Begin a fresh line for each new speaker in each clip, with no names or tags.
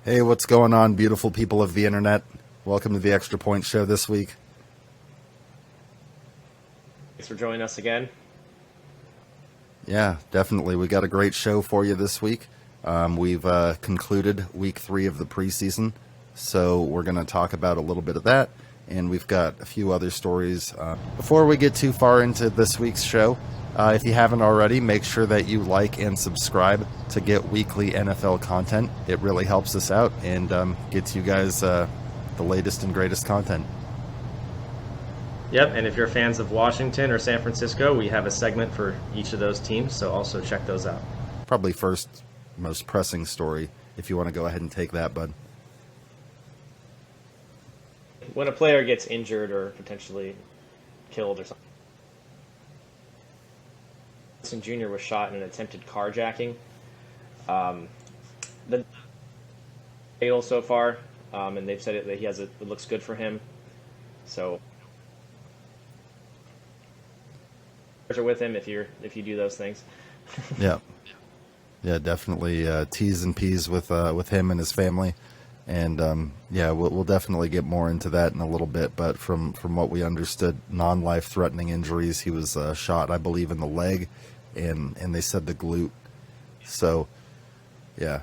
Hey, what's going on, beautiful people of the internet? Welcome to the Extra Point Show this week.
Thanks for joining us again.
Yeah, definitely. We got a great show for you this week. We've concluded week 3 of the preseason, so we're going to talk about a little bit of that, and we've got a few other stories. Before we get too far into this week's show, if you haven't already, make sure that you like and subscribe to get weekly NFL content. It really helps us out and gets you guys the latest and greatest content.
Yep, and if you're fans of Washington or San Francisco, we have a segment for each of those teams, so also check those out.
Probably first most pressing story, if you want to go ahead and take that, bud.
When a player gets injured or potentially killed or something. Watson Jr. was shot in an attempted carjacking. The fatal so far, and they've said that it looks good for him. So are with him if you do those things.
Yeah, definitely T's and P's with him and his family, and we'll definitely get more into that in a little bit. But from what we understood, non-life threatening injuries. He was shot, I believe, in the leg, and they said the glute. So, yeah.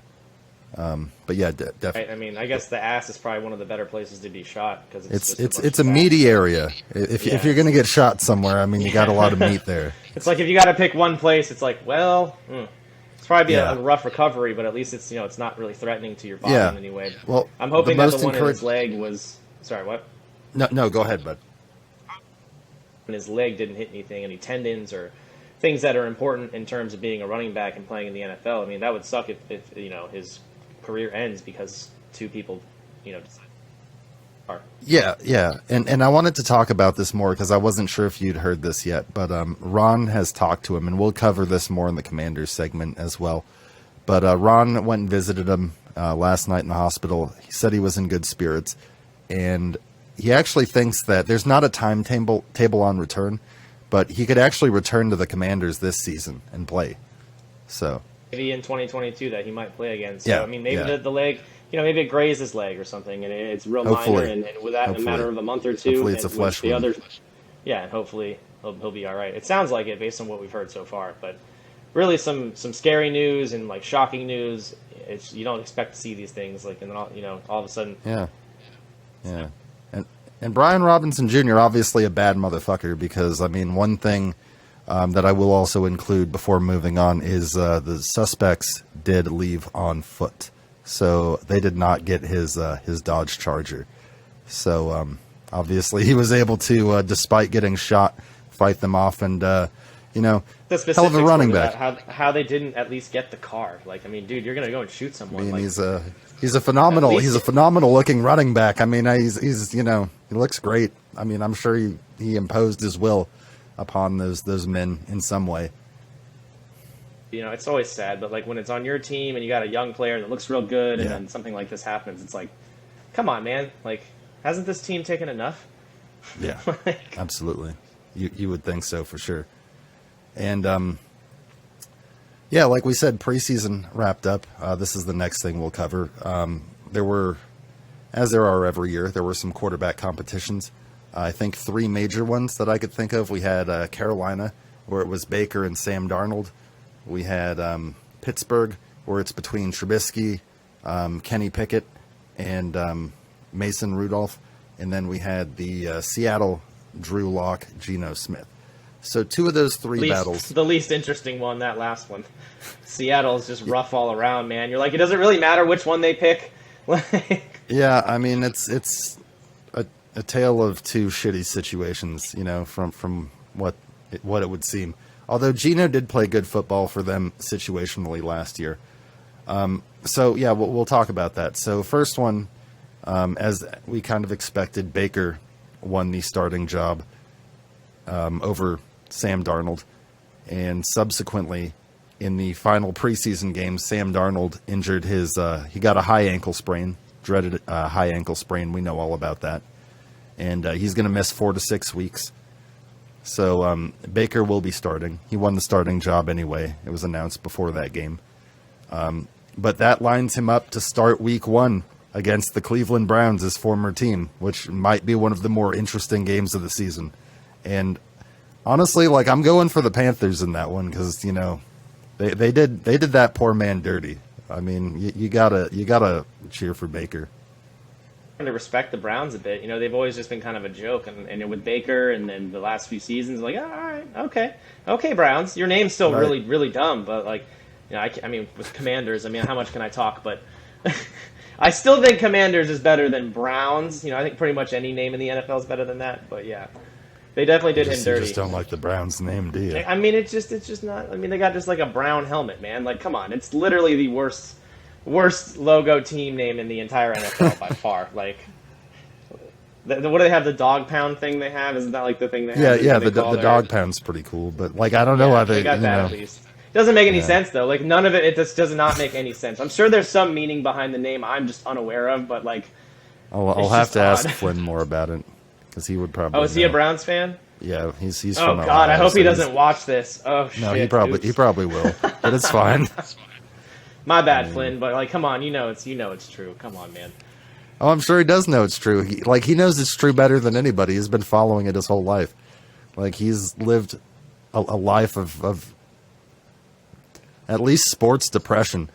But yeah, definitely.
I mean, I guess the ass is probably one of the better places to be shot because
it's a meaty area. If you're gonna get shot somewhere, I mean, you got a lot of meat there.
It's like if you got to pick one place, it's like, well, it's probably a rough recovery, but at least it's it's not really threatening to your body in any way.
Well,
I'm hoping that the one in his leg was. Sorry, what?
No, go ahead, bud.
And his leg didn't hit anything, any tendons or things that are important in terms of being a running back and playing in the NFL. I mean, that would suck if his career ends because two people, are.
Yeah, and I wanted to talk about this more because I wasn't sure if you'd heard this yet, but Ron has talked to him, and we'll cover this more in the Commanders segment as well. But Ron went and visited him last night in the hospital. He said he was in good spirits, and he actually thinks that there's not a timetable on return, but he could actually return to the Commanders this season and play. So
maybe in 2022 that he might play again. So,
yeah,
I mean, maybe the leg, maybe it grazed his leg or something, and it's real minor, and with that, in a matter of a month or two,
hopefully it's a flesh wound.
And hopefully he'll be all right. It sounds like it based on what we've heard so far, but really some scary news and like shocking news. You don't expect to see these things, like, and then all of a sudden.
Yeah. And Brian Robinson Jr. obviously a bad motherfucker because, I mean, one thing that I will also include before moving on is the suspects did leave on foot. So they did not get his Dodge Charger. So obviously he was able to, despite getting shot, fight them off and,
the
hell of a running back.
How they didn't at least get the car. Like, I mean, dude, you're going to go and shoot someone.
I mean, he's a phenomenal looking running back. I mean, he's he looks great. I mean, I'm sure he imposed his will upon those men in some way.
It's always sad, but like when it's on your team and you got a young player that looks real good, and then something like this happens, it's like, come on, man! Like, hasn't this team taken enough?
Yeah, absolutely. You would think so for sure. And like we said, preseason wrapped up. This is the next thing we'll cover. There were, as there are every year, there were some quarterback competitions. I think 3 major ones that I could think of. We had Carolina, where it was Baker and Sam Darnold. We had Pittsburgh, where it's between Trubisky, Kenny Pickett, and Mason Rudolph. And then we had the Seattle, Drew Lock, Geno Smith. So 2 of those 3 battles.
The least interesting one, that last one. Seattle is just rough all around, man. You're like, it doesn't really matter which one they pick.
Yeah, I mean, it's a tale of 2 shitty situations, from what it would seem. Although Geno did play good football for them situationally last year. So, yeah, we'll talk about that. So, first one, as we kind of expected, Baker won the starting job over Sam Darnold. And subsequently, in the final preseason game, Sam Darnold injured he got a high ankle sprain, dreaded high ankle sprain. We know all about that. And he's going to miss 4 to 6 weeks. So Baker will be starting. He won the starting job anyway. It was announced before that game. but that lines him up to start week 1 against the Cleveland Browns, his former team, which might be one of the more interesting games of the season. And honestly, like, I'm going for the Panthers in that one because, you know, they did that poor man dirty. I mean, you gotta cheer for Baker.
To respect the Browns a bit. You know, they've always just been kind of a joke, and with Baker, and then the last few seasons, like, all right, okay, Browns, your name's still
Right.
really, really dumb, but like, you know, I mean, with Commanders, I mean, how much can I talk? But I still think Commanders is better than Browns. You know, I think pretty much any name in the NFL is better than that. But yeah, they definitely did him
You
dirty.
just don't like the Browns name, do you?
I mean, it's just not. I mean, they got just like a brown helmet, man. Like, come on, it's literally the worst logo team name in the entire NFL by far. Like, what do they have? The dog pound thing they have? Isn't that like the thing they have?
Yeah.
They
The
call their-
dog pound's pretty cool, but like, I don't know why
they got
you
that
know.
at least. Doesn't make any sense though. Like, none of it just does not make any sense. I'm sure there's some meaning behind the name I'm just unaware of, but like,
I'll
it's
have
just
to ask
odd.
Flynn more about it because he would probably.
oh, is he a
know.
Browns fan?
Yeah, he's
Oh
from
God,
Ohio,
I hope
so
he
he's-
doesn't watch this. Oh shit.
No, he
oops.
probably will, but it's fine.
My bad, Flynn. But like, come on, you know it's true. Come on, man.
Oh, I'm sure he does know it's true. He knows it's true better than anybody. He's been following it his whole life. Like, he's lived a life of at least sports depression,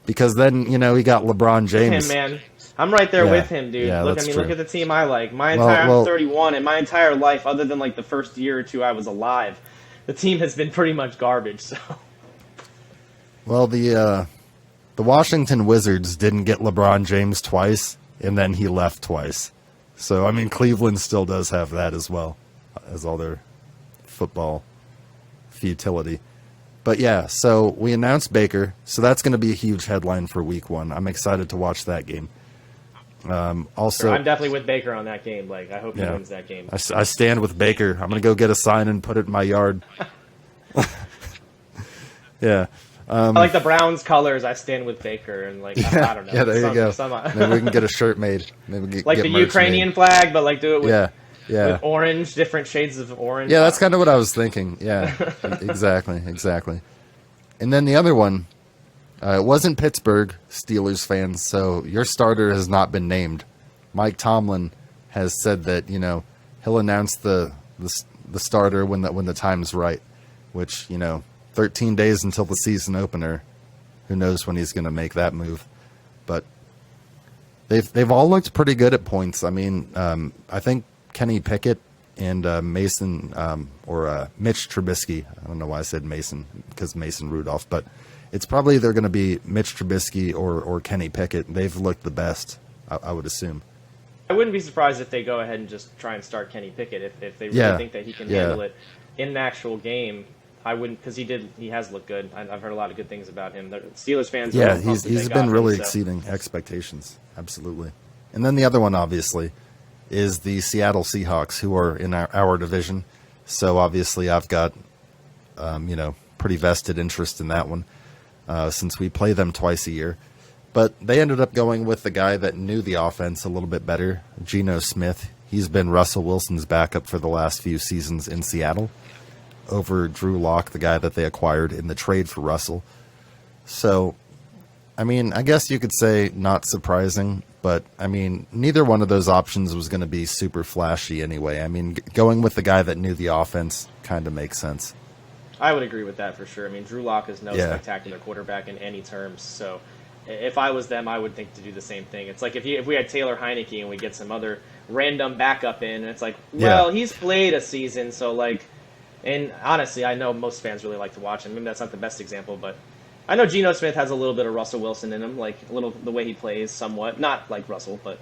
because then, you know, he got LeBron James.
Him, man. I'm right there
Yeah.
with him, dude.
Yeah,
Look,
that's
look
true.
at the team I like. My
Well,
entire
well-
I'm 31, and my entire life, other than like the first year or two I was alive, the team has been pretty much garbage. So
Well, the Washington Wizards didn't get LeBron James twice, and then he left twice. So, I mean, Cleveland still does have that as well as all their football futility. But yeah, so we announced Baker, so that's going to be a huge headline for week 1. I'm excited to watch that game. Also,
I'm definitely with Baker on that game. Like, I hope he
Yeah.
wins that game.
I stand with Baker. I'm going to go get a sign and put it in my yard. Yeah.
I like the Browns colors. I stand with Baker, and like I don't know.
Yeah, there you go.
Some,
Maybe we can get a shirt made. Maybe get,
like
get
the
merch
Ukrainian
made.
flag, but like do it with,
Yeah.
with orange, different shades of orange.
Yeah, that's kind of what I was thinking. Yeah, exactly. And then the other one, it wasn't Pittsburgh Steelers fans, so your starter has not been named. Mike Tomlin has said that, you know, he'll announce the starter when the time's right, which, you know, 13 days until the season opener. Who knows when he's going to make that move? But they've all looked pretty good at points. I mean, I think Kenny Pickett and Mason or Mitch Trubisky. I don't know why I said Mason, because Mason Rudolph, but it's probably either going to be Mitch Trubisky or Kenny Pickett. They've looked the best, I would assume.
I wouldn't be surprised if they go ahead and just try and start Kenny Pickett if they really think that he can handle it in an actual game. I wouldn't, because he has looked good. I've heard a lot of good things about him. The Steelers fans,
Yeah,
are pumped that
he's
they
been
got
really
him, so.
exceeding expectations. Absolutely. And then the other one, obviously, is the Seattle Seahawks, who are in our division. So obviously, I've got pretty vested interest in that one, since we play them twice a year. But they ended up going with the guy that knew the offense a little bit better, Geno Smith. He's been Russell Wilson's backup for the last few seasons in Seattle, over Drew Lock, the guy that they acquired in the trade for Russell. So, I mean, I guess you could say not surprising, but, I mean, neither one of those options was going to be super flashy anyway. I mean, going with the guy that knew the offense kind of makes sense.
I would agree with that for sure. I mean, Drew Lock is no
Yeah.
spectacular quarterback in any terms. So, if I was them, I would think to do the same thing. It's like if we had Taylor Heineke and we get some other random backup in, and it's like, well, he's played a season, so like. And honestly, I know most fans really like to watch him. Maybe that's not the best example, but I know Geno Smith has a little bit of Russell Wilson in him, like a little the way he plays, somewhat. Not like Russell, but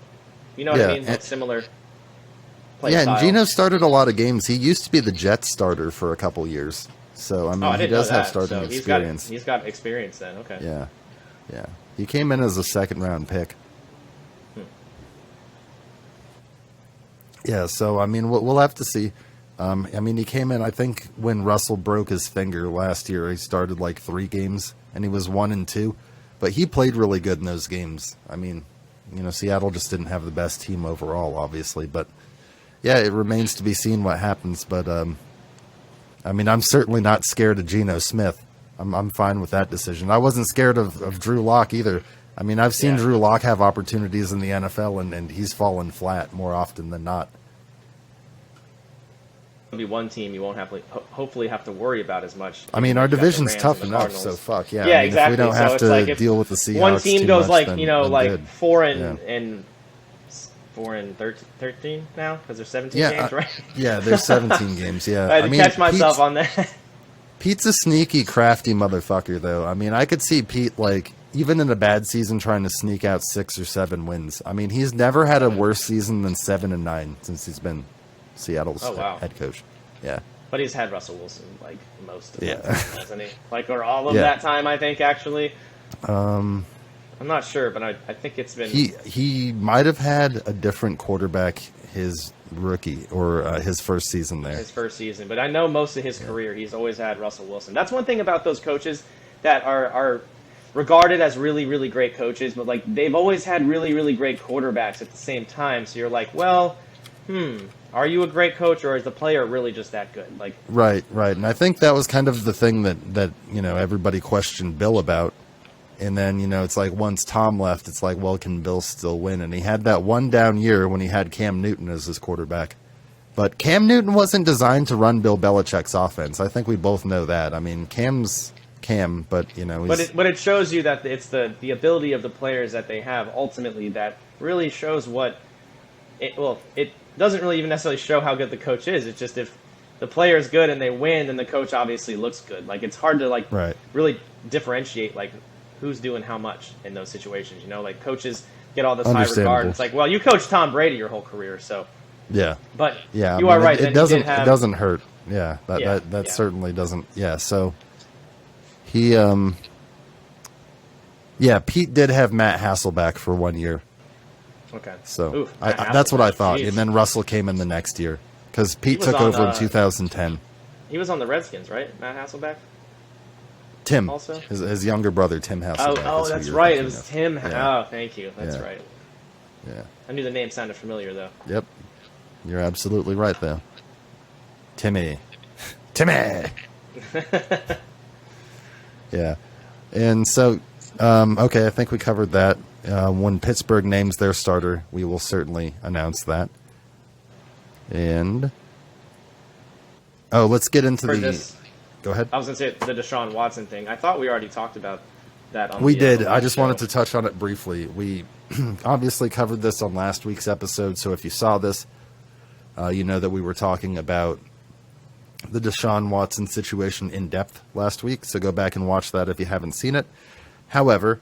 you know what I mean? Like similar play style.
And Geno started a lot of games. He used to be the Jets starter for a couple years. So, I mean, he does have starting experience.
He's got experience then, okay.
Yeah. He came in as a second-round pick. Yeah, so, I mean, we'll have to see. I mean, he came in, I think, when Russell broke his finger last year. He started like 3 games, and he was 1-2. But he played really good in those games. I mean, you know, Seattle just didn't have the best team overall, obviously. But, yeah, it remains to be seen what happens. But, I mean, I'm certainly not scared of Geno Smith. I'm fine with that decision. I wasn't scared of Drew Lock either. I mean, I've seen Drew Lock have opportunities in the NFL, and he's fallen flat more often than not.
Be one team you won't hopefully have to worry about as much.
I mean, our division's tough enough, so fuck yeah.
Yeah,
I mean,
exactly.
If we don't have
so
to deal with the Seahawks,
one team goes
much,
like
then
4 and 13 now because there's 17 games, right?
Yeah, there's 17 games. Yeah,
I had to catch myself on that.
Pete's a sneaky, crafty motherfucker, though. I mean, I could see Pete even in a bad season trying to sneak out 6 or 7 wins. I mean, he's never had a worse season than 7-9 since he's been Seattle's head coach. Yeah.
But he's had Russell Wilson most of the time, hasn't he? Or all of
Yeah.
that time, I think, actually. I'm not sure, but I think it's been...
He might have had a different quarterback his rookie or his first season there.
His first season. But I know most of his career, he's always had Russell Wilson. That's one thing about those coaches that are regarded as really, really great coaches, but they've always had really, really great quarterbacks at the same time. So you're like, well, are you a great coach, or is the player really just that good?
Right. And I think that was kind of the thing that everybody questioned Bill about. And then, it's like once Tom left, it's like, well, can Bill still win? And he had that one down year when he had Cam Newton as his quarterback. But Cam Newton wasn't designed to run Bill Belichick's offense. I think we both know that. I mean, Cam's Cam, but, he's...
But it shows you that it's the ability of the players that they have ultimately that really shows what... It doesn't really even necessarily show how good the coach is. It's just if the player is good and they win, then the coach obviously looks good. It's hard to really differentiate who's doing how much in those situations. Coaches get all this high regard. It's like, well, you coached Tom Brady your whole career, so
yeah.
But
yeah,
you are right.
It doesn't hurt. Yeah, that certainly doesn't. Yeah, so he Pete did have Matt Hasselbeck for 1 year.
Okay.
So that's what I thought. Geez. And then Russell came in the next year because Pete took over in 2010.
He was on the Redskins, right? Matt Hasselbeck?
Tim.
Also?
His younger brother, Tim Hasselbeck.
Oh, that's right. It was Tim.
Yeah.
Oh, thank you. That's right.
Yeah.
I knew the name sounded familiar, though.
Yep. You're absolutely right, though. Timmy. Yeah. And so, okay, I think we covered that. When Pittsburgh names their starter, we will certainly announce that. And let's get into the... Go ahead.
I was going to say the Deshaun Watson thing. I thought we already talked about that.
We did. I just wanted to touch on it briefly. We obviously covered this on last week's episode, so if you saw this, you know that we were talking about the Deshaun Watson situation in depth last week, so go back and watch that if you haven't seen it. However,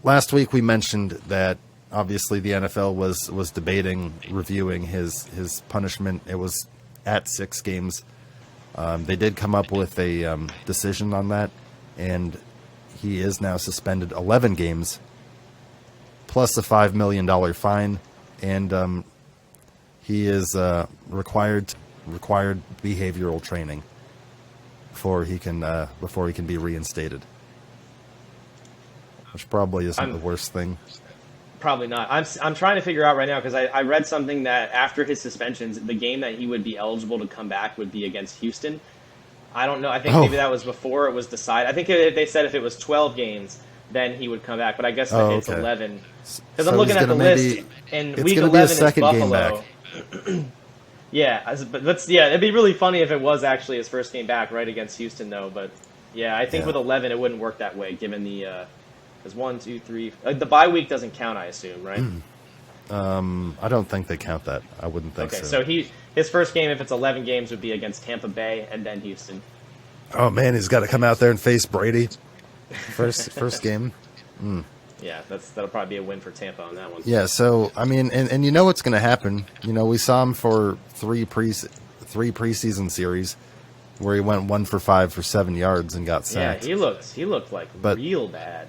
last week we mentioned that obviously the NFL was debating reviewing his punishment. It was at 6 games. They did come up with a decision on that, and he is now suspended 11 games, plus a $5 million fine, and he is required behavioral training before he can be reinstated, which probably isn't the worst thing.
Probably not. I'm trying to figure out right now because I read something that after his suspensions, the game that he would be eligible to come back would be against Houston. I don't know. I think maybe that was before it was decided. I think they said if it was 12 games, then he would come back. But I guess it's 11. Because I'm looking at the list, and week 11 is Buffalo. It'd be really funny if it was actually his first game back right against Houston, though. But yeah, I think with 11 it wouldn't work that way, given the. Because 1, 2, 3. The bye week doesn't count, I assume, right?
I don't think they count that. I wouldn't think so.
Okay, so his first game, if it's 11 games, would be against Tampa Bay and then Houston.
Oh man, he's got to come out there and face Brady. First game.
Yeah, that'll probably be a win for Tampa on that one.
Yeah, so I mean, and you know what's going to happen. We saw him for three preseason series where he went 1 for 5 for 7 yards and got sacked.
Yeah, he looked real bad.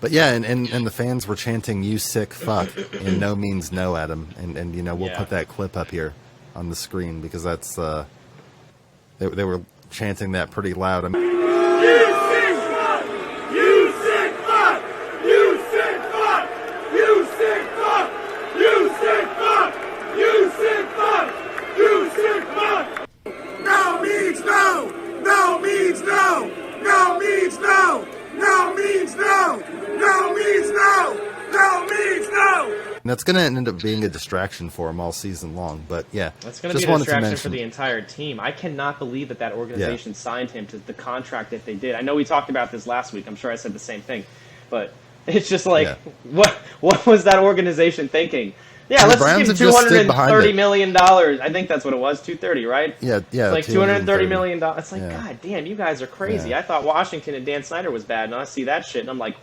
But yeah, and the fans were chanting "You sick fuck" and "No means no" at him, and we'll put that clip up here on the screen because that's they were chanting that pretty loud.
You sick fuck! You sick fuck! You sick fuck! You sick fuck! You sick fuck! You sick fuck! You sick fuck! No means no! No means
And that's going to end up being a distraction for him all season long. But yeah,
that's going to be a distraction for the entire team. I cannot believe that organization signed him to the contract that they did. I know we talked about this last week. I'm sure I said the same thing, but it's just like, what was that organization thinking? Yeah, let's give him $230 million. I think that's what it was, $230, right?
Yeah.
It's like $230 million. It's like, God damn, you guys are crazy. Yeah. I thought Washington and Dan Snyder was bad, and I see that shit, and I'm like,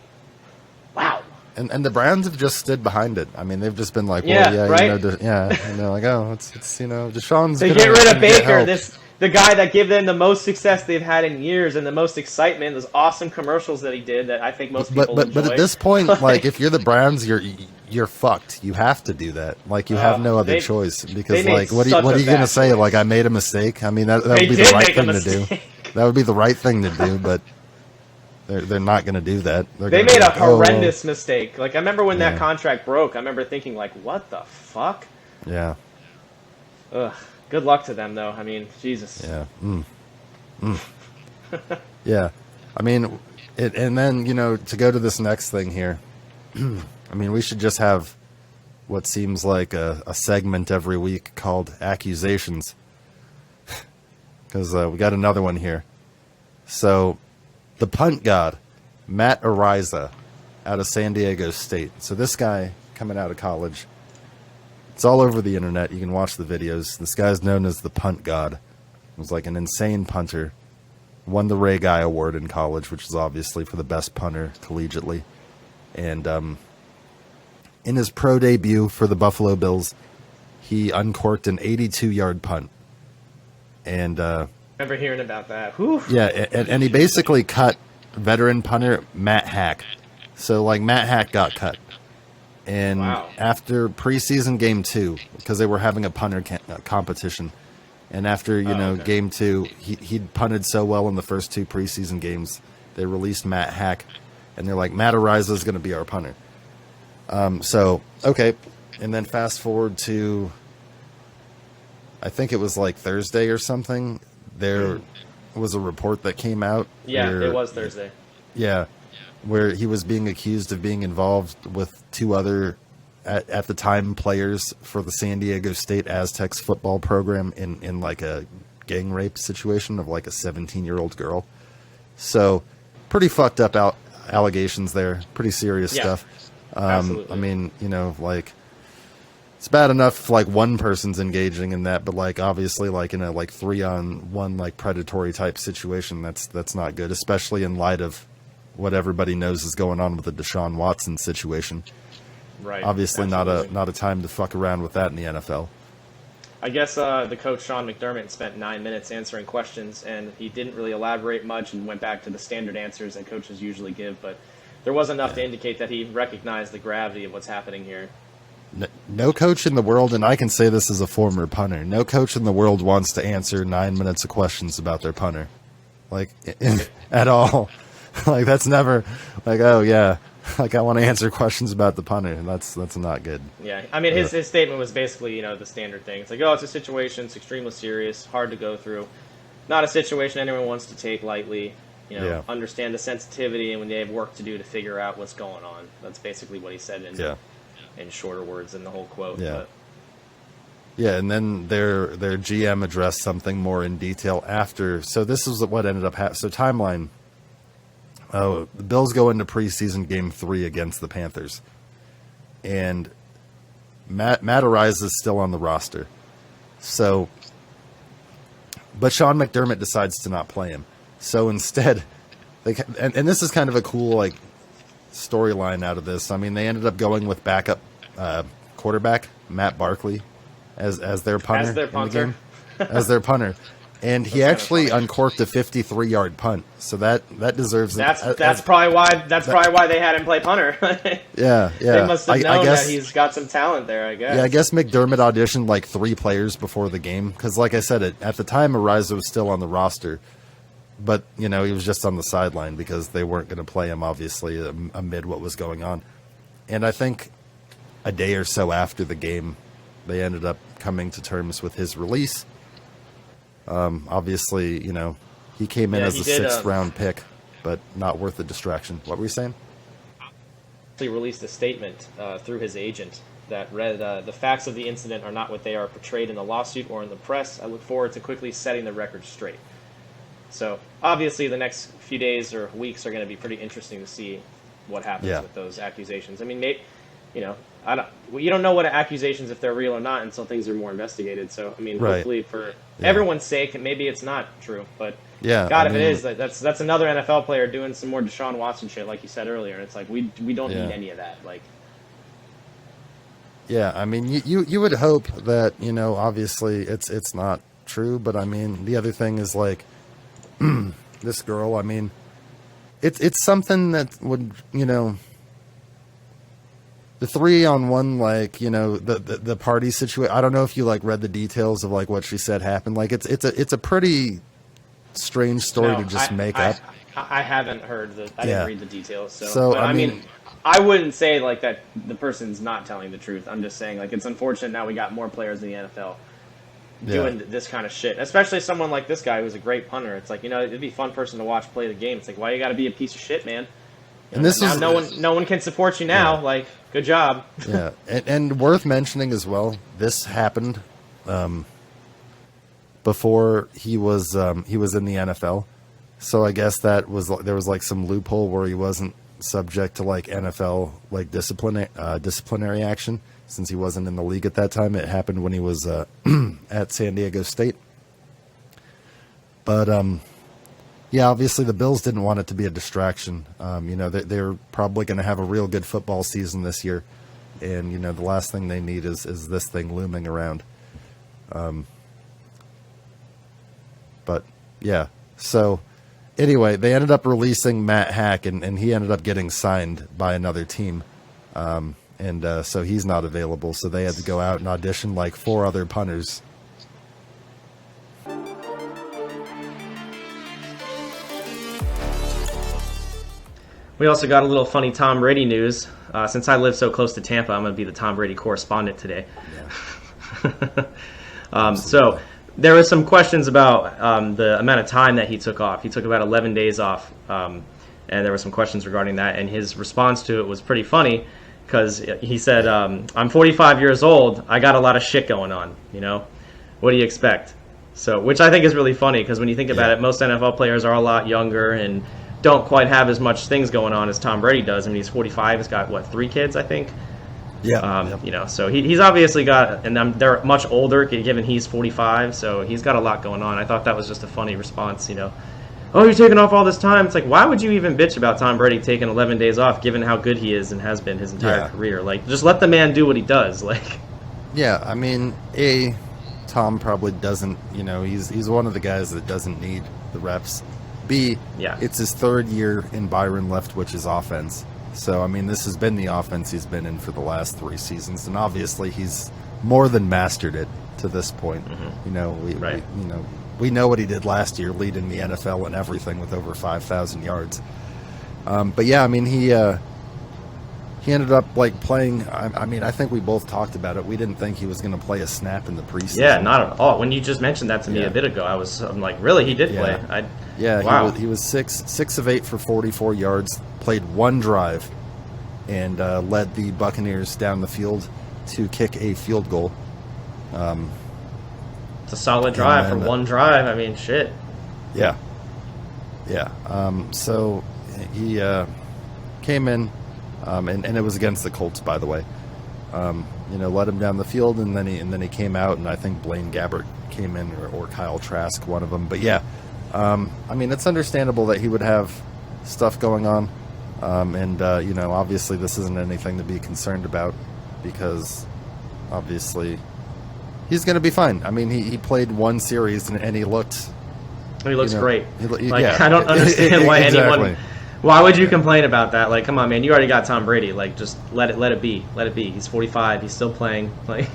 wow.
And the Browns have just stood behind it. I mean, they've just been like, well,
right?
and they're like, oh, it's Deshaun's.
They get rid of Baker, the guy that gave them the most success they've had in years and the most excitement, those awesome commercials that he did that I think most people enjoy.
But at this point, like, if you're the Browns, you're fucked. You have to do that. Like, you have no other choice because, like, what are you gonna say? Like, I made a mistake. I mean, that would be the right thing to do. That would be the right thing to do, but. They're not going to do that.
They made a horrendous mistake. Like, I remember when that contract broke, I remember thinking, like, what the fuck?
Yeah.
Ugh. Good luck to them, though. I mean, Jesus.
Yeah. Yeah. I mean, and then, to go to this next thing here, I mean, we should just have what seems like a segment every week called Accusations. Because we got another one here. So... the punt god, Matt Araiza, out of San Diego State. So this guy coming out of college, it's all over the internet. You can watch the videos. This guy's known as the punt god. He was like an insane punter. Won the Ray Guy Award in college, which is obviously for the best punter collegiately. And in his pro debut for the Buffalo Bills, he uncorked an 82-yard punt. And...
remember hearing about that. Whew.
Yeah, and he basically cut veteran punter Matt Hack. So, like, Matt Hack got cut. And after preseason game 2, because they were having a punter competition, and after, game 2, he'd punted so well in the first 2 preseason games, they released Matt Hack, and they're like, Matt Araiza is going to be our punter. Okay. And then fast forward to, I think it was like Thursday or something. There was a report that came out.
Yeah, it was Thursday.
Yeah, where he was being accused of being involved with 2 other, at the time, players for the San Diego State Aztecs football program in like a gang rape situation of like a 17-year-old girl. So, pretty fucked up allegations there. Pretty serious stuff.
Absolutely.
I mean, like... it's bad enough if, like, one person's engaging in that, but, like, obviously, like, in a, like, 3-on-1, like, predatory type situation, that's not good, especially in light of what everybody knows is going on with the Deshaun Watson situation.
Right.
Obviously, not a time to fuck around with that in the NFL.
I guess the coach, Sean McDermott, spent 9 minutes answering questions, and he didn't really elaborate much and went back to the standard answers that coaches usually give, but there was enough to indicate that he recognized the gravity of what's happening here.
No coach in the world, and I can say this as a former punter, no coach in the world wants to answer 9 minutes of questions about their punter. Like, at all. Like, that's never, like, oh, yeah, like, I want to answer questions about the punter. That's not good.
Yeah, I mean, his statement was basically, the standard thing. It's like, oh, it's a situation, it's extremely serious, hard to go through. Not a situation anyone wants to take lightly. Understand the sensitivity, and when they have work to do to figure out what's going on. That's basically what he said in shorter words than the whole quote.
Yeah.
But.
Yeah, and then their GM addressed something more in detail after. So this is what ended up happening. So timeline. The Bills go into preseason game 3 against the Panthers. And Matt Araiza is still on the roster. So, but Sean McDermott decides to not play him. So instead, and this is kind of a cool, like, storyline out of this. I mean, they ended up going with backup quarterback Matt Barkley as their punter.
As their punter.
As their punter. And he actually uncorked a 53-yard punt. So that deserves
that's probably why they had him play punter.
Yeah.
They must have known that he's got some talent there, I guess.
Yeah, I guess McDermott auditioned like 3 players before the game because, like I said, at the time Araiza was still on the roster. But, he was just on the sideline because they weren't going to play him, obviously, amid what was going on. And I think a day or so after the game, they ended up coming to terms with his release. Obviously, he came in as a 6th-round pick, but not worth the distraction. What were you saying?
He released a statement through his agent that read, the facts of the incident are not what they are portrayed in the lawsuit or in the press. I look forward to quickly setting the record straight. So obviously the next few days or weeks are going to be pretty interesting to see what happens with those accusations. I mean, you don't know what accusations, if they're real or not, until things are more investigated. So I mean, hopefully for everyone's sake, maybe it's not true, but God, if it is, that's another NFL player doing some more Deshaun Watson shit, like you said earlier. It's like we don't need any of that. Like,
yeah, I mean, you would hope that, obviously it's not true, but I mean, the other thing is like this girl. I mean, it's something that would, the 3-on-1, like, the party situation. I don't know if you like read the details of like what she said happened. Like it's a pretty strange story to just make up.
I haven't heard I didn't read the details.
So
but, I mean, I wouldn't say like that the person's not telling the truth. I'm just saying like it's unfortunate now we got more players in the NFL doing this kind of shit, especially someone like this guy who's a great punter. It's like, it'd be a fun person to watch play the game. It's like, why you got to be a piece of shit, man?
And this is
no one can support you now. Like, good job.
Yeah, and worth mentioning as well, this happened before he was in the NFL. So I guess there was like some loophole where he wasn't subject to like NFL like disciplinary action, since he wasn't in the league at that time. It happened when he was at San Diego State. But yeah, obviously the Bills didn't want it to be a distraction. They're probably going to have a real good football season this year, and the last thing they need is this thing looming around. But yeah, so anyway, they ended up releasing Matt Hack, and he ended up getting signed by another team. So he's not available. So they had to go out and audition like 4 other punters.
We also got a little funny Tom Brady news. Since I live so close to Tampa, I'm going to be the Tom Brady correspondent today. Yeah. So there were some questions about the amount of time that he took off. He took about 11 days off, and there were some questions regarding that. And his response to it was pretty funny, because he said, I'm 45 years old. I got a lot of shit going on. What do you expect? So, which I think is really funny, because when you think about it, most NFL players are a lot younger and don't quite have as much things going on as Tom Brady does. I mean, he's 45. He's got, 3 kids, I think? Yeah. So he's obviously got, and they're much older, given he's 45, so he's got a lot going on. I thought that was just a funny response, Oh, you're taking off all this time. It's like, why would you even bitch about Tom Brady taking 11 days off, given how good he is and has been his entire career? Like, just let the man do what he does. Like,
yeah, I mean, Tom probably doesn't, he's one of the guys that doesn't need the reps. B, it's his 3rd year in Byron Leftwich's offense. So, I mean, this has been the offense he's been in for the last 3 seasons, and obviously he's more than mastered it to this point. Mm-hmm. We know what he did last year, leading the NFL and everything with over 5,000 yards. But yeah, I mean, he ended up like playing. I mean, I think we both talked about it. We didn't think he was going to play a snap in the preseason.
Yeah, not at all. When you just mentioned that to me a bit ago, I'm like, really? He did play?
Wow. He was 6 of 8 for 44 yards. Played 1 drive, and led the Buccaneers down the field to kick a field goal.
It's a solid drive for 1 drive. I mean, shit.
Yeah. So he came in, and it was against the Colts, by the way. Led him down the field, and then he came out, and I think Blaine Gabbert came in, or Kyle Trask, one of them. But yeah, I mean, it's understandable that he would have stuff going on, and obviously this isn't anything to be concerned about, because obviously he's going to be fine. I mean, he played 1 series, and he looked.
He looks great. I don't understand why anyone. Why would you complain about that? Like, come on, man, you already got Tom Brady. Like, just let it be. He's 45. He's still playing. Like.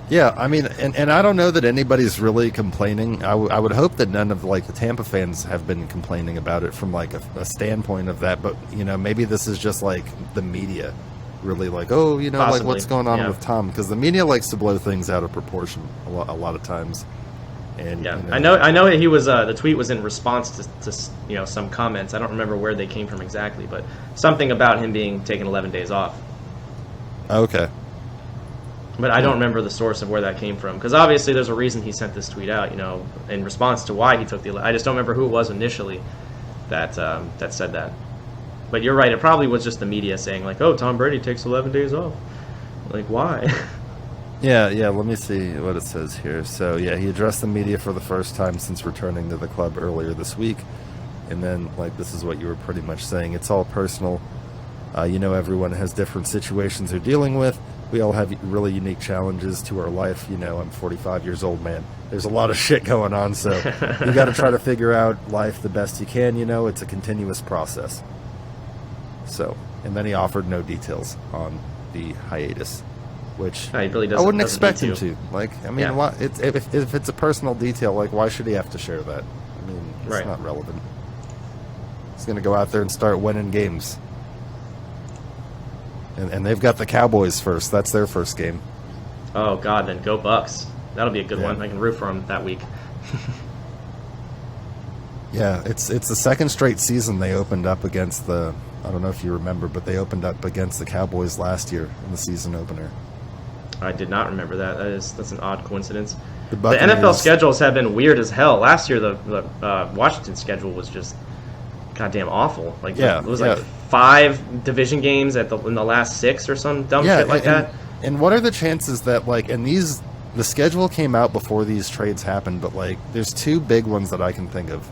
Yeah, I mean, and I don't know that anybody's really complaining. I would hope that none of the Tampa fans have been complaining about it from a standpoint of that. But maybe this is just the media really
Possibly.
what's going on with Tom, because the media likes to blow things out of proportion a lot of times. And
I know that he was the tweet was in response to some comments. I don't remember where they came from exactly, but something about him being taking 11 days off.
Okay.
But I don't remember the source of where that came from, because obviously there's a reason he sent this tweet out, in response to why he took the. I just don't remember who it was initially that said that. But you're right. It probably was just the media saying like, "Oh, Tom Brady takes 11 days off." Like, why?
Yeah. Let me see what it says here. So yeah, he addressed the media for the first time since returning to the club earlier this week, and then this is what you were pretty much saying. It's all personal. Everyone has different situations they're dealing with. We all have really unique challenges to our life. I'm 45 years old, man. There's a lot of shit going on, so you got to try to figure out life the best you can. It's a continuous process. So, and then he offered no details on the hiatus, which
he really
I wouldn't expect him
to.
If it's a personal detail, why should he have to share that? It's
Right.
not relevant. He's going to go out there and start winning games. And they've got the Cowboys first. That's their first game.
Oh God, then go Bucs. That'll be a good
Yeah.
one. I can root for them that week.
Yeah, it's the second straight season they opened up against the. I don't know if you remember, but they opened up against the Cowboys last year in the season opener.
I did not remember that. That's an odd coincidence.
The
The
Buccaneers-
NFL schedules have been weird as hell. Last year, the Washington schedule was just goddamn awful. It was like 5 division games in the last 6 or some dumb shit like that.
And what are the chances that the schedule came out before these trades happened, but there's 2 big ones that I can think of.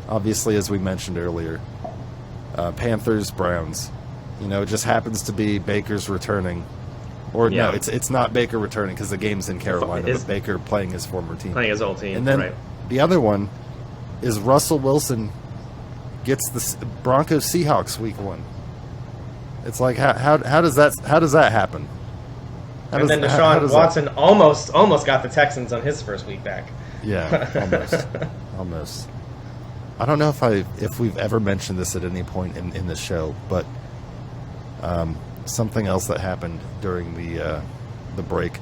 Obviously, as we mentioned earlier, Panthers, Browns. It just happens to be Baker's returning. Or
Yeah.
no, it's not Baker returning because the game's in Carolina, but Baker playing his former team.
Playing his old team,
And then
right.
the other one is Russell Wilson gets the Broncos Seahawks week 1. It's like how does that happen?
And then Deshaun Watson almost got the Texans on his first week back.
Yeah, almost. I don't know if we've ever mentioned this at any point in the show, but something else that happened during the break.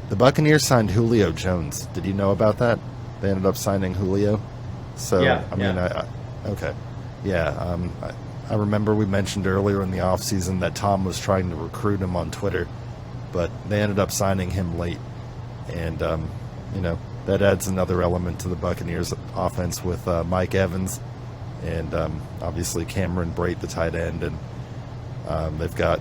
The Buccaneers signed Julio Jones. Did you know about that? They ended up signing Julio. So
Yeah,
okay. Yeah, I remember we mentioned earlier in the offseason that Tom was trying to recruit him on Twitter, but they ended up signing him late. And, that adds another element to the Buccaneers offense with Mike Evans and obviously Cameron Brate, the tight end. And they've got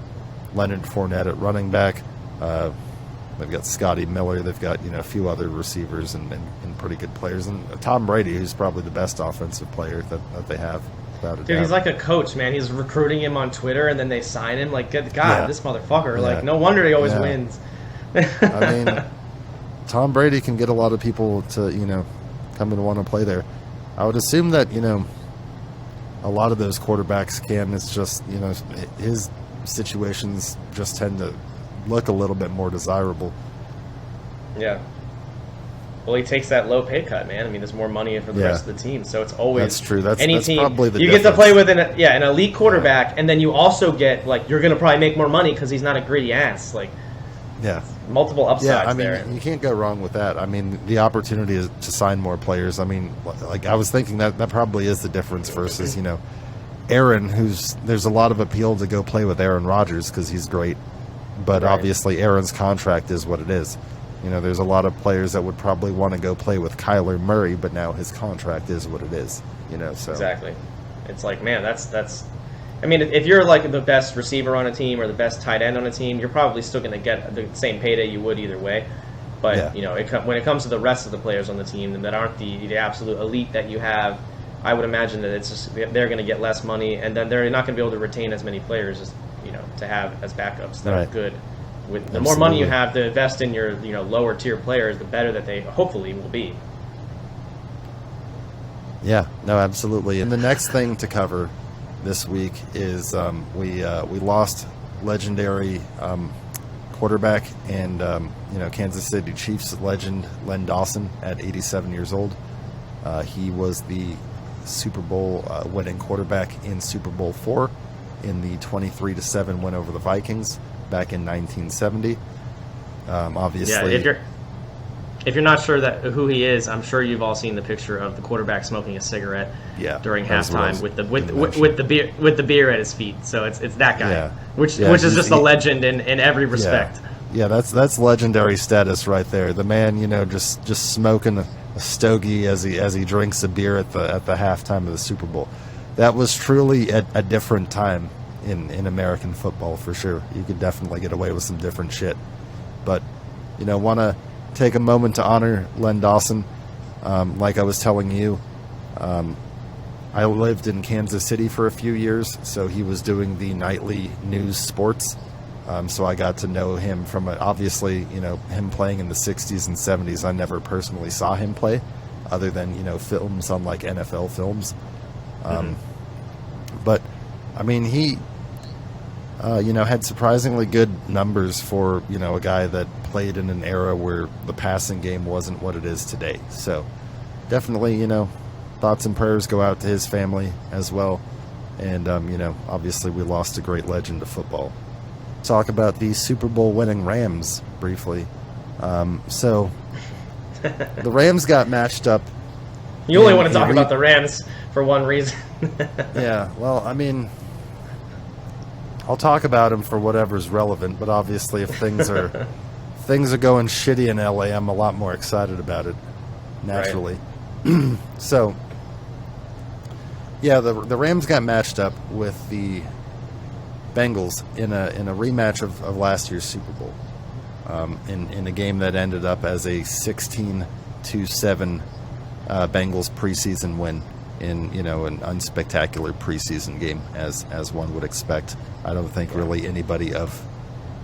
Leonard Fournette at running back. They've got Scotty Miller. They've got, a few other receivers and pretty good players. And Tom Brady, who's probably the best offensive player that they have.
Dude, he's like a coach, man. He's recruiting him on Twitter, and then they sign him. This motherfucker.
Yeah.
No wonder he always wins.
Tom Brady can get a lot of people to, come and want to play there. I would assume that, a lot of those quarterbacks can. It's just, his situations just tend to look a little bit more desirable.
Yeah. Well, he takes that low pay cut, man. There's more money for the rest of the team, so it's always
that's true. That's
team.
Probably the
you
difference.
get to play with an elite quarterback, and then you also get you're going to probably make more money because he's not a gritty ass. Multiple upsides there.
You can't go wrong with that. The opportunity is to sign more players. I was thinking that probably is the difference versus Aaron, there's a lot of appeal to go play with Aaron Rodgers because he's great, but obviously Aaron's contract is what it is. There's a lot of players that would probably want to go play with Kyler Murray, but now his contract is what it is. So
exactly. It's man, that's. If you're the best receiver on a team or the best tight end on a team, you're probably still going to get the same payday you would either way. But when it comes to the rest of the players on the team that aren't the absolute elite that you have, I would imagine that it's just they're going to get less money, and then they're not going to be able to retain as many players as to have as backups that are good. With the more money you have to invest in your lower tier players, the better that they hopefully will be.
Yeah, no, absolutely. And the next thing to cover this week is we lost legendary quarterback and Kansas City Chiefs legend Len Dawson at 87 years old. He was the Super Bowl winning quarterback in Super Bowl IV in the 23-7 win over the Vikings back in 1970. Obviously,
if you're not sure who he is, I'm sure you've all seen the picture of the quarterback smoking a cigarette during halftime with the beer at his feet. So it's that guy, which is just a legend in every respect.
Yeah, that's legendary status right there. The man, just smoking a stogie as he drinks a beer at the halftime of the Super Bowl. That was truly a different time in American football for sure. You could definitely get away with some different shit. But, want to take a moment to honor Len Dawson. Like I was telling you, I lived in Kansas City for a few years, so he was doing the nightly news sports. So I got to know him from, obviously, him playing in the 60s and 70s. I never personally saw him play other than, films on like NFL films. But, I mean, he, had surprisingly good numbers for, a guy that played in an era where the passing game wasn't what it is today. So definitely, thoughts and prayers go out to his family as well. And, obviously we lost a great legend of football. Talk about the Super Bowl winning Rams briefly. So the Rams got matched up.
You only want to talk about the Rams for one reason.
Yeah, well, I mean, I'll talk about them for whatever's relevant, but obviously if things are going shitty in LA, I'm a lot more excited about it, naturally. Right. So, yeah, the Rams got matched up with the Bengals in a rematch of last year's Super Bowl, in a game that ended up as a 16-7 Bengals preseason win in an unspectacular preseason game as one would expect. I don't think really anybody of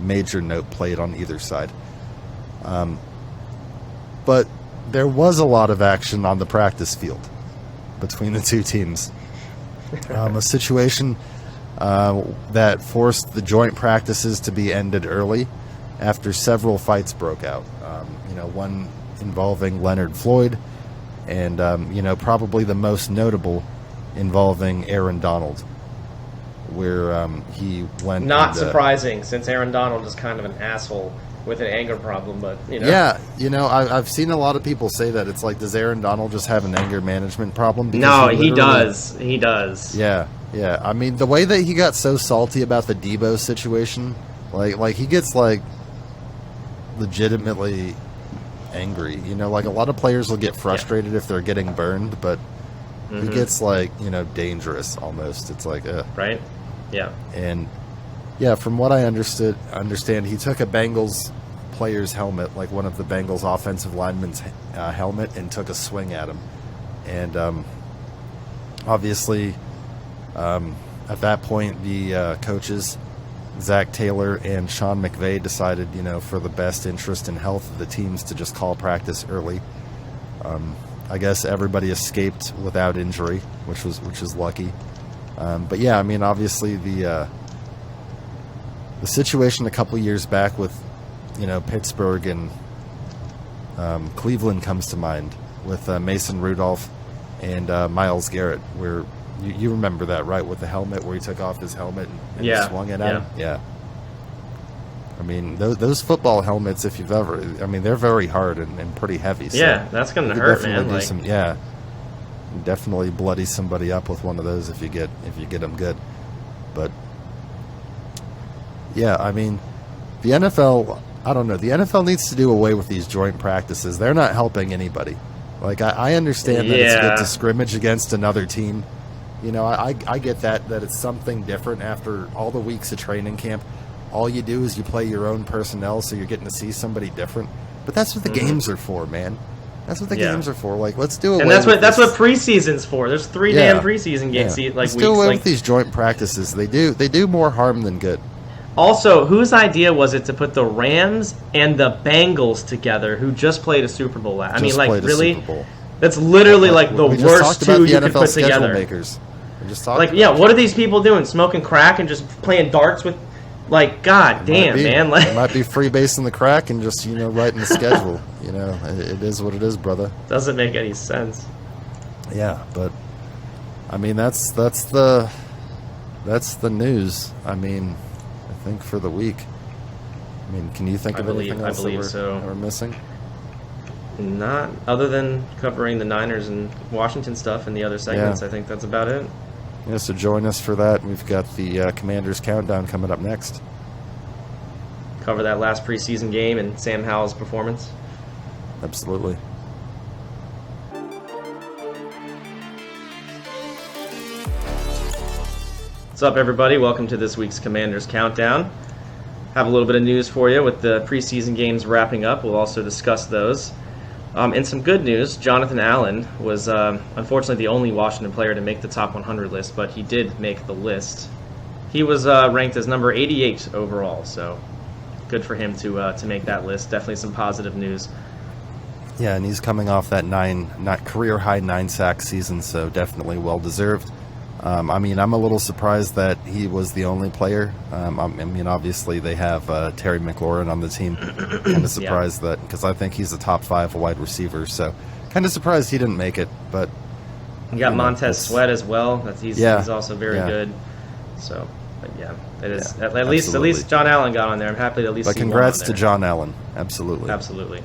major note played on either side, but there was a lot of action on the practice field between the two teams. A situation that forced the joint practices to be ended early after several fights broke out. One involving Leonard Floyd, and probably the most notable involving Aaron Donald, where he went.
Not surprising, since Aaron Donald is kind of an asshole with an anger problem, but
Yeah, I've seen a lot of people say that. It's like, does Aaron Donald just have an anger management problem? Because
no, he does. He does.
Yeah. I mean, the way that he got so salty about the Debo situation, like he gets like legitimately angry. Like a lot of players will get frustrated if they're getting burned, but he gets like dangerous almost. It's like
right. Yeah.
And yeah, from what I understand, he took a Bengals player's helmet, like one of the Bengals offensive linemen's helmet, and took a swing at him. And obviously, at that point, the coaches, Zach Taylor and Sean McVay, decided, for the best interest and health of the teams, to just call practice early. I guess everybody escaped without injury, which was lucky. But yeah, I mean, obviously the situation a couple years back with, Pittsburgh and Cleveland comes to mind with Mason Rudolph and Myles Garrett, where you remember that, right, with the helmet, where he took off his helmet and swung it at him? Yeah. I mean, those football helmets, if you've ever, I mean, they're very hard and pretty heavy. So
yeah, that's going to hurt, man.
Definitely bloody somebody up with one of those if you get them good. But yeah, I mean, the NFL, I don't know. The NFL needs to do away with these joint practices. They're not helping anybody. Like, I understand that it's good to scrimmage against another team. I get that it's something different after all the weeks of training camp. All you do is you play your own personnel, so you're getting to see somebody different. But that's what the games are for, man. That's what the games are for. Like, let's do away
with this. And that's what preseason's for. There's 3 damn preseason games.
Yeah. Let's do away with these joint practices. They do more harm than good.
Also, whose idea was it to put the Rams and the Bengals together, who just played a Super Bowl? I mean, like, really? That's literally like the worst two you could put together.
Makers.
What are these people doing? Smoking crack and just playing darts with, like, god damn, man. Like,
it might be freebasing the crack and just, writing the schedule. It is what it is, brother.
Doesn't make any sense.
Yeah, but I mean, that's the news. I mean, I think for the week. I mean, can you think of anything else that we're missing?
Not other than covering the Niners and Washington stuff and the other segments. I think that's about it.
Yeah, so join us for that. We've got the Commanders Countdown coming up next.
cover that last preseason game and Sam Howell's performance?
Absolutely.
What's up, everybody? Welcome to this week's Commanders Countdown. Have a little bit of news for you with the preseason games wrapping up. We'll also discuss those. In some good news, Jonathan Allen was unfortunately the only Washington player to make the top 100 list, but he did make the list. He was ranked as number 88 overall, so good for him to make that list. Definitely some positive news.
Yeah, and he's coming off that career-high 9-sack season, so definitely well-deserved. I'm a little surprised that he was the only player. Obviously they have Terry McLaurin on the team. Kind of surprised that, because I think he's a top 5 wide receiver, so kind of surprised he didn't make it. But
you got Montez Sweat as well. He's also very good. So, but yeah, it is at least John Allen got on there. I'm happy to at least.
But
see
congrats
one on
to
there.
John Allen. Absolutely.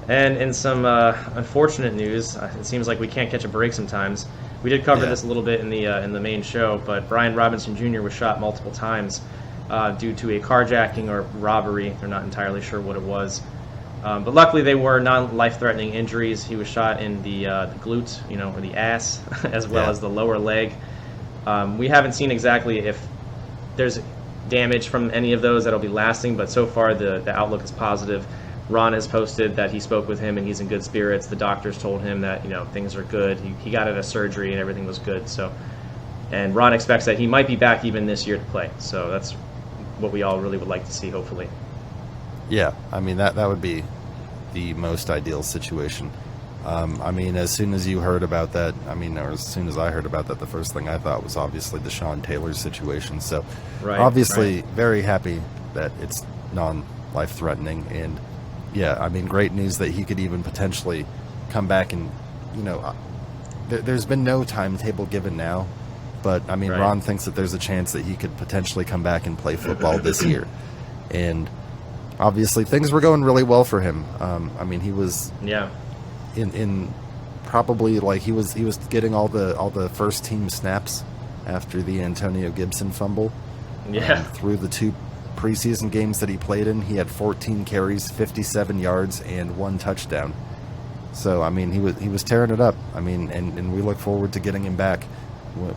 And in some unfortunate news, it seems like we can't catch a break sometimes. We did cover this a little bit in the main show, but Brian Robinson Jr. was shot multiple times due to a carjacking or robbery. They're not entirely sure what it was. But luckily they were non-life-threatening injuries. He was shot in the glute, or the ass, as well as the lower leg. We haven't seen exactly if there's damage from any of those that'll be lasting, but so far the outlook is positive. Ron has posted that he spoke with him and he's in good spirits. The doctors told him that things are good. He got out of surgery and everything was good. So, and Ron expects that he might be back even this year to play. So that's what we all really would like to see, hopefully.
Yeah, that would be the most ideal situation. As soon as you heard about that, or as soon as I heard about that, the first thing I thought was obviously the Sean Taylor situation. So, obviously, very happy that it's non-life-threatening. And, yeah, great news that he could even potentially come back and, there's been no timetable given now. But, Ron thinks that there's a chance that he could potentially come back and play football this year. And, obviously, things were going really well for him. He was...
Yeah.
In probably he was getting all the first team snaps after the Antonio Gibson fumble.
Yeah.
Through the 2 preseason games that he played in, he had 14 carries, 57 yards, and 1 touchdown. So he was tearing it up. And we look forward to getting him back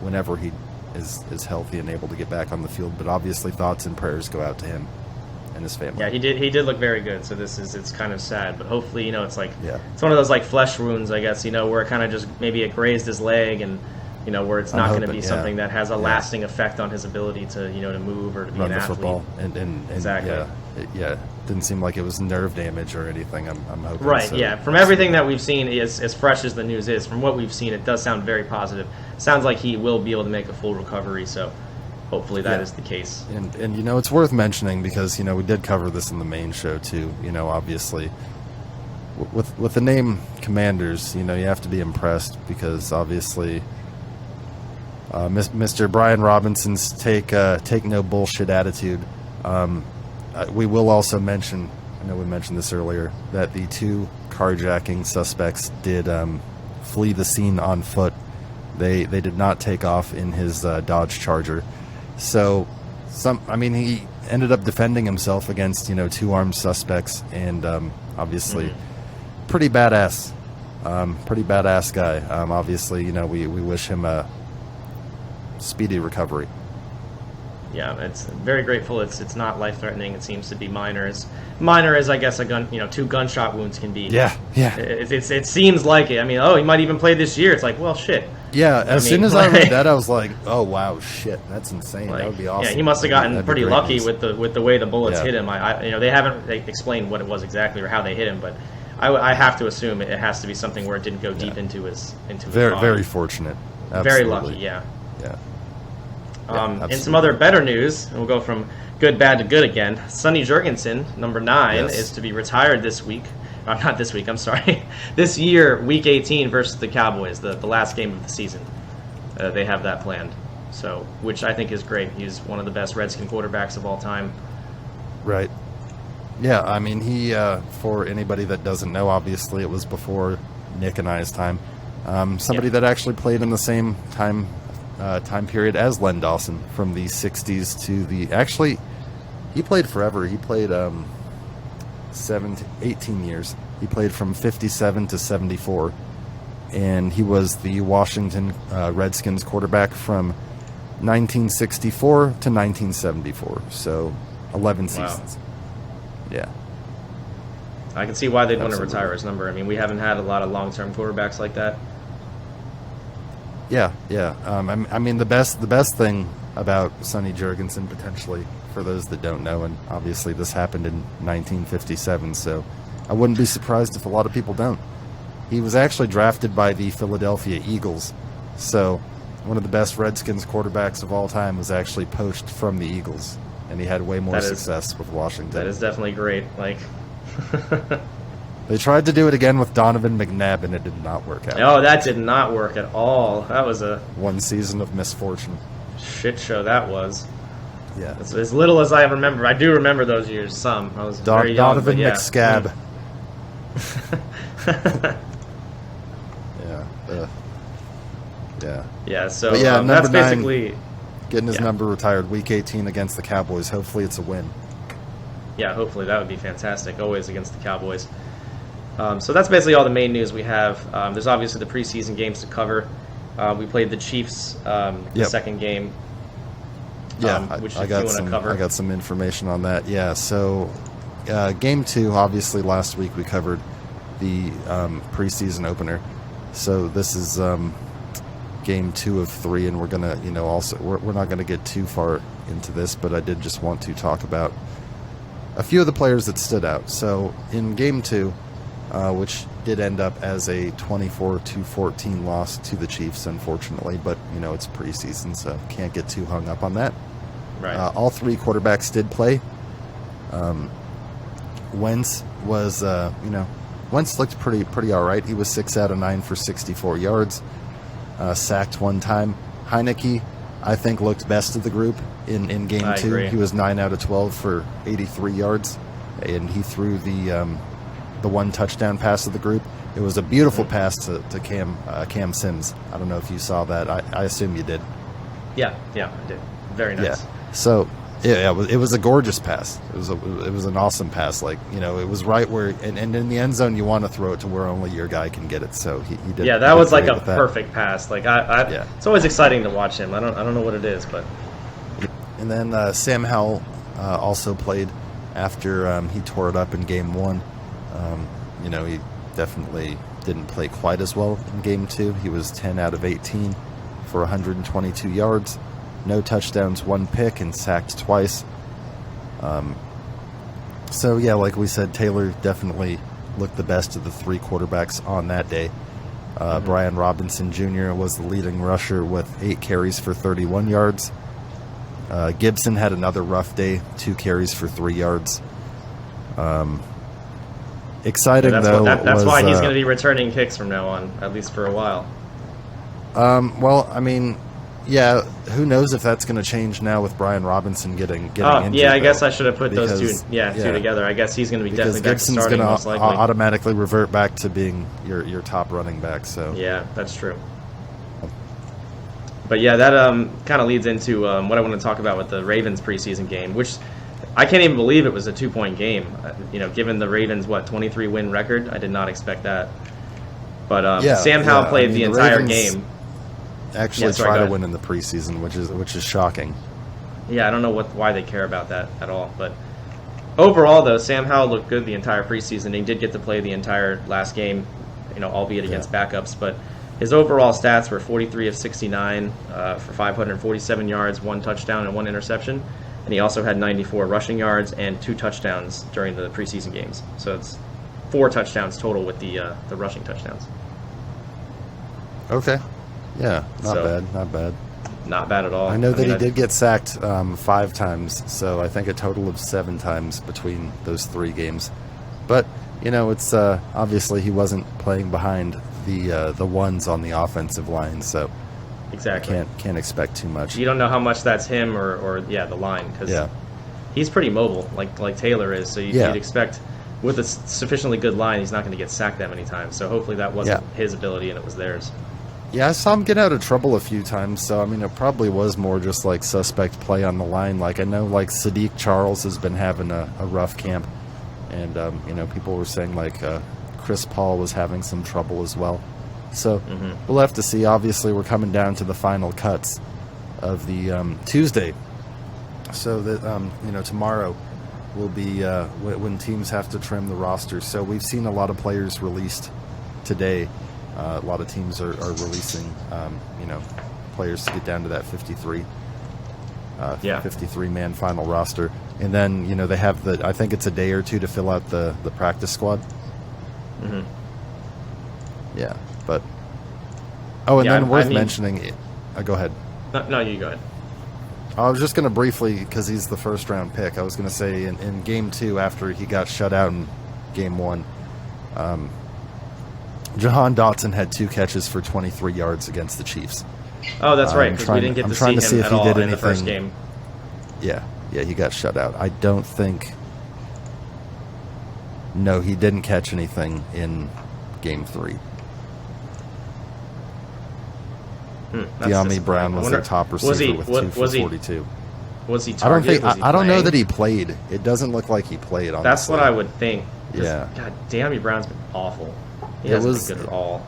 whenever he is healthy and able to get back on the field. But obviously, thoughts and prayers go out to him and his family.
Yeah, he did look very good. So it's kind of sad, but hopefully it's it's one of those flesh wounds, I guess, where it kind of just maybe it grazed his leg and where it's not going to be something that has a lasting effect on his ability to to move or to be
run
an
the
athlete.
football and
Exactly.
It didn't seem like it was nerve damage or anything. I'm hoping.
Right.
So.
Yeah. From everything that we've seen, as fresh as the news is, from what we've seen, it does sound very positive. Sounds like he will be able to make a full recovery. So. Hopefully that is the case.
And it's worth mentioning because, we did cover this in the main show too. Obviously, with the name Commanders, you have to be impressed because obviously Mr. Brian Robinson's take no bullshit attitude. We will also mention, I know we mentioned this earlier, that the 2 carjacking suspects did flee the scene on foot. They did not take off in his Dodge Charger. So, he ended up defending himself against, 2 armed suspects, and obviously, pretty badass guy. Obviously, we wish him a speedy recovery.
Yeah, it's very grateful. It's not life threatening. It seems to be minor as I guess a gun 2 gunshot wounds can be.
Yeah.
It seems like it. He might even play this year. It's like, well, shit.
Yeah, as soon as I read that, I was like, "Oh wow, shit, that's insane. That would be awesome."
Yeah, he must have gotten pretty lucky
news.
with the way the bullets hit him. They haven't explained what it was exactly or how they hit him, but I have to assume it has to be something where it didn't go deep into his body.
Very fortunate. Absolutely.
Very lucky. Yeah.
Yeah.
In some other better news, and we'll go from good, bad to good again. Sonny Jurgensen, number 9, is to be retired this week. Not this week, I'm sorry. This year, Week 18 versus the Cowboys, the last game of the season. They have that planned, so which I think is great. He's one of the best Redskin quarterbacks of all time.
Right. Yeah, he, for anybody that doesn't know, obviously it was before Nick and I's time. Somebody that actually played in the same time period as Len Dawson from the 60s to the... Actually, He played forever. He played 18 years. He played from 57 to 74. And he was the Washington Redskins quarterback from 1964 to 1974. So 11 seasons. Yeah.
I can see why they'd want to
Absolutely.
retire his number. I mean, we haven't had a lot of long-term quarterbacks like that.
Yeah, yeah. I mean, the best thing about Sonny Jurgensen, potentially, for those that don't know, and obviously this happened in 1957, so I wouldn't be surprised if a lot of people don't. He was actually drafted by the Philadelphia Eagles, so one of the best Redskins quarterbacks of all time was actually poached from the Eagles, and he had way more success with Washington.
That is definitely great. Like,
They tried to do it again with Donovan McNabb, and it did not work out.
no, that did not work at all. That was a
One season of misfortune.
shit show. That was.
Yeah.
As little as I remember, I do remember those years. Some I was very young,
Donovan
but yeah.
McScab. Yeah.
Yeah. So
But yeah,
that's
number 9.
basically.
Getting his
Yeah.
number retired week 18 against the Cowboys. Hopefully it's a win.
Yeah, hopefully that would be fantastic. Always against the Cowboys. So that's basically all the main news we have. There's obviously the preseason games to cover. We played the Chiefs the
Yep.
second game.
Yeah,
Which
I
if you
got
want to cover.
I got some information on that. Yeah, so game 2, obviously last week we covered the preseason opener. So this is game 2 of 3, and we're gonna, also we're not gonna get too far into this, but I did just want to talk about a few of the players that stood out. So in game 2, which did end up as a 24-14 loss to the Chiefs, unfortunately, but it's preseason, so can't get too hung up on that.
Right.
All 3 quarterbacks did play. Wentz was, Wentz looked pretty all right. He was 6 out of 9 for 64 yards, sacked 1 time. Heineke, I think, looked best of the group in game
I
2.
agree.
He was 9 out of 12 for 83 yards, and he threw the 1 touchdown pass of the group. It was a beautiful pass to Cam Sims. I don't know if you saw that. I assume you did.
Yeah, I did. Very nice.
Yeah. So it was a gorgeous pass. It was an awesome pass. Like, it was right where, and in the end zone, you want to throw it to where only your guy can get it. So he did.
Yeah,
he
that
did
was like
great
a
with that.
perfect pass. Like
Yeah.
it's always exciting to watch him. I don't know what it is, but
And then Sam Howell also played after he tore it up in game 1. He definitely didn't play quite as well in game 2. He was 10 out of 18 for 122 yards, no touchdowns, 1 pick, and sacked twice. So yeah, like we said, Taylor definitely looked the best of the 3 quarterbacks on that day. Brian Robinson Jr. was the leading rusher with 8 carries for 31 yards. Gibson had another rough day, 2 carries for 3 yards. Exciting,
that's
though.
that's why he's going to be returning kicks from now on, at least for a while.
Well, I mean, yeah, who knows if that's going to change now with Brian Robinson getting injured.
Yeah, I
though,
guess I should have put those two
because-
together. I guess he's going to be
Because
definitely back to
Gibson's
starting,
going
most
to
likely.
automatically revert back to being your top running back. So
Yeah, that's true. But yeah, that kind of leads into what I want to talk about with the Ravens preseason game, which I can't even believe it was a 2-point game. Given the Ravens 23 win record, I did not expect that. But Sam Howell played the entire
Ravens
game.
Actually,
sorry,
try
go
to
ahead.
win in the preseason, which is shocking.
Yeah, I don't know why they care about that at all. But overall, though, Sam Howell looked good the entire preseason. He did get to play the entire last game, albeit against backups. But his overall stats were 43 of 69 for 547 yards, 1 touchdown, and 1 interception. And he also had 94 rushing yards and 2 touchdowns during the preseason games. So it's 4 touchdowns total with the rushing touchdowns.
Okay. Yeah, not
So-
bad, not bad.
Not bad at all.
I know that
mean,
he did get sacked 5 times, so I think a total of 7 times between those 3 games. But it's obviously he wasn't playing behind the ones on the offensive line, so
Exactly.
can't expect too much.
You don't know how much that's him or the line, because
Yeah,
he's pretty mobile, like Taylor is. So you'd expect with a sufficiently good line, he's not going to get sacked that many times. So hopefully that wasn't his ability and it was theirs.
Yeah, I saw him get out of trouble a few times, so I mean, it probably was more just like suspect play on the line. Like I know, like Sadiq Charles has been having a rough camp, and people were saying like Chris Paul was having some trouble as well. So we'll have to see. Obviously, we're coming down to the final cuts of the Tuesday, so that tomorrow will be when teams have to trim the roster. So we've seen a lot of players released today. A lot of teams are releasing, players to get down to that 53-man final roster. And then, they have I think it's a day or two to fill out the practice squad. Mm-hmm. Yeah, but... Oh, and then worth mentioning... go ahead.
No, you go ahead.
I was just going to briefly, because he's the first-round pick, I was going to say in Game 2, after he got shut out in Game 1, Jahan Dotson had 2 catches for 23 yards against the Chiefs.
Oh, that's right, because we didn't get to see him at all in the first game.
Yeah, he got shut out. I don't think... No, he didn't catch anything in Game 3. De'Ami Brown was their top receiver with 2 for 42.
Was he targeted?
I don't know that he played. It doesn't look like he played, honestly.
That's what I would think.
Yeah.
God, De'Ami Brown's been awful. He hasn't been good at all.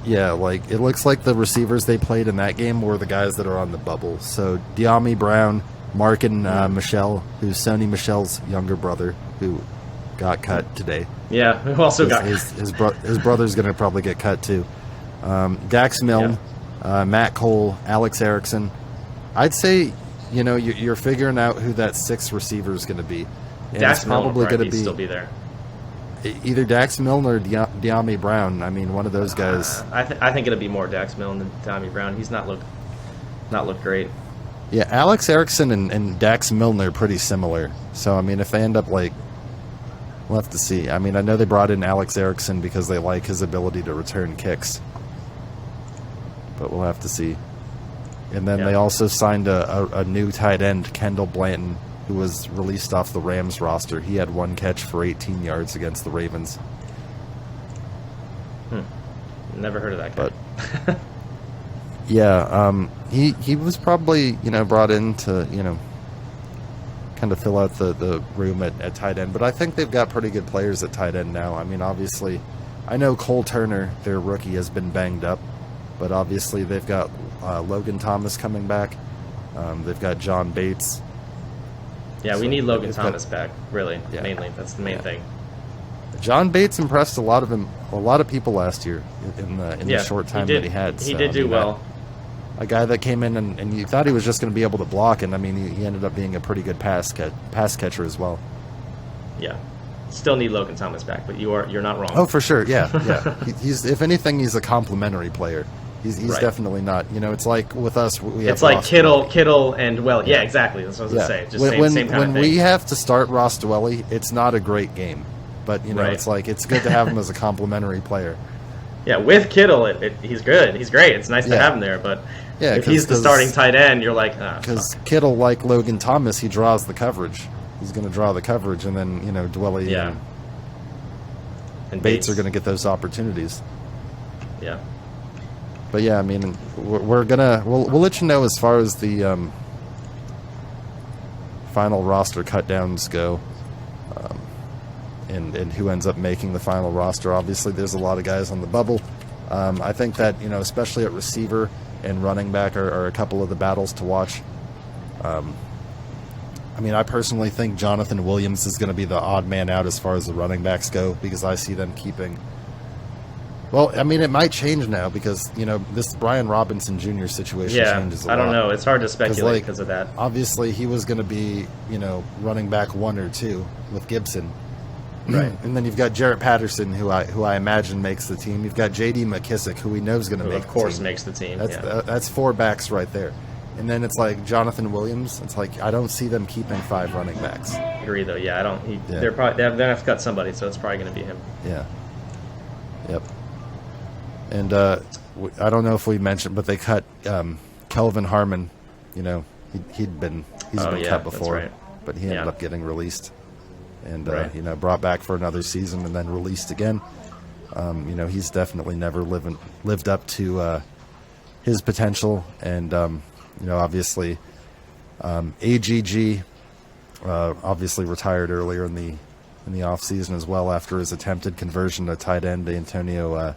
Yeah, like it looks like the receivers they played in that game were the guys that are on the bubble. So De'Ami Brown, Markin Michelle, who's Sony Michel's younger brother, who got cut today.
Yeah, who also got
his brother's going to probably get cut too. Dax Milne, Matt Cole, Alex Erickson. I'd say you're figuring out who that 6th receiver is going to be. And
Dax
it's probably going to
still be there.
Either Dax Milne or De'Ami Brown. I mean, one of those guys.
I think it'll be more Dax Milne than De'Ami Brown. He's not looked great.
Yeah, Alex Erickson and Dax Milne are pretty similar. So, I mean, if they end up we'll have to see. I mean, I know they brought in Alex Erickson because they like his ability to return kicks. But we'll have to see. And then they also signed a new tight end, Kendall Blanton, who was released off the Rams roster. He had 1 catch for 18 yards against the Ravens.
Never heard of that guy.
But he was probably brought in to kind of fill out the room at tight end. But I think they've got pretty good players at tight end now. I mean, obviously, I know Cole Turner, their rookie, has been banged up, but obviously they've got Logan Thomas coming back. They've got John Bates.
Yeah, we need Logan Thomas back, really, mainly. That's the main thing.
John Bates impressed a lot of people last year in the short time that he had.
He did do well.
A guy that came in and you thought he was just going to be able to block, and I mean he ended up being a pretty good pass catcher as well. Yeah,
still need Logan Thomas back, but you're not wrong.
Oh, for sure, yeah. He's if anything, he's a complimentary player. He's definitely not. It's like with us.
It's like Kittle, and yeah, exactly. That's what I was going to say. Just same kind of thing.
When we have to start Ross Dwelly, it's not a great game, but it's like it's good to have him as a complimentary player.
Yeah, with Kittle, he's good. He's great. It's nice to have him there, but if he's the starting tight end, you're like,
because Kittle, like Logan Thomas, he draws the coverage. He's going to draw the coverage, and then Dwelly and Bates are going to get those opportunities.
Yeah.
But yeah, I mean, we'll let you know as far as the final roster cutdowns go, and who ends up making the final roster. Obviously, there's a lot of guys on the bubble. I think that especially at receiver and running back are a couple of the battles to watch. I mean, I personally think Jonathan Williams is going to be the odd man out as far as the running backs go, because I see them keeping. Well, I mean, it might change now because, this Brian Robinson Jr. situation changes a lot.
I don't know. It's hard to speculate because of that.
Obviously, he was going to be, running back 1 or 2 with Gibson.
Right.
And then you've got Jarrett Patterson, who I imagine makes the team. You've got J.D. McKissick, who we know is going to make the team.
Of course makes the team.
That's 4 backs right there. And then it's like Jonathan Williams. It's like I don't see them keeping 5 running backs.
I agree, though. Yeah, I don't. They're probably they have to cut somebody, so it's probably going to be him.
Yeah. Yep. And I don't know if we mentioned, but they cut Kelvin Harmon. He's been cut before, but he ended up getting released, and brought back for another season and then released again. He's definitely never lived up to his potential. And obviously, AGG obviously retired earlier in the offseason as well after his attempted conversion to tight end, Antonio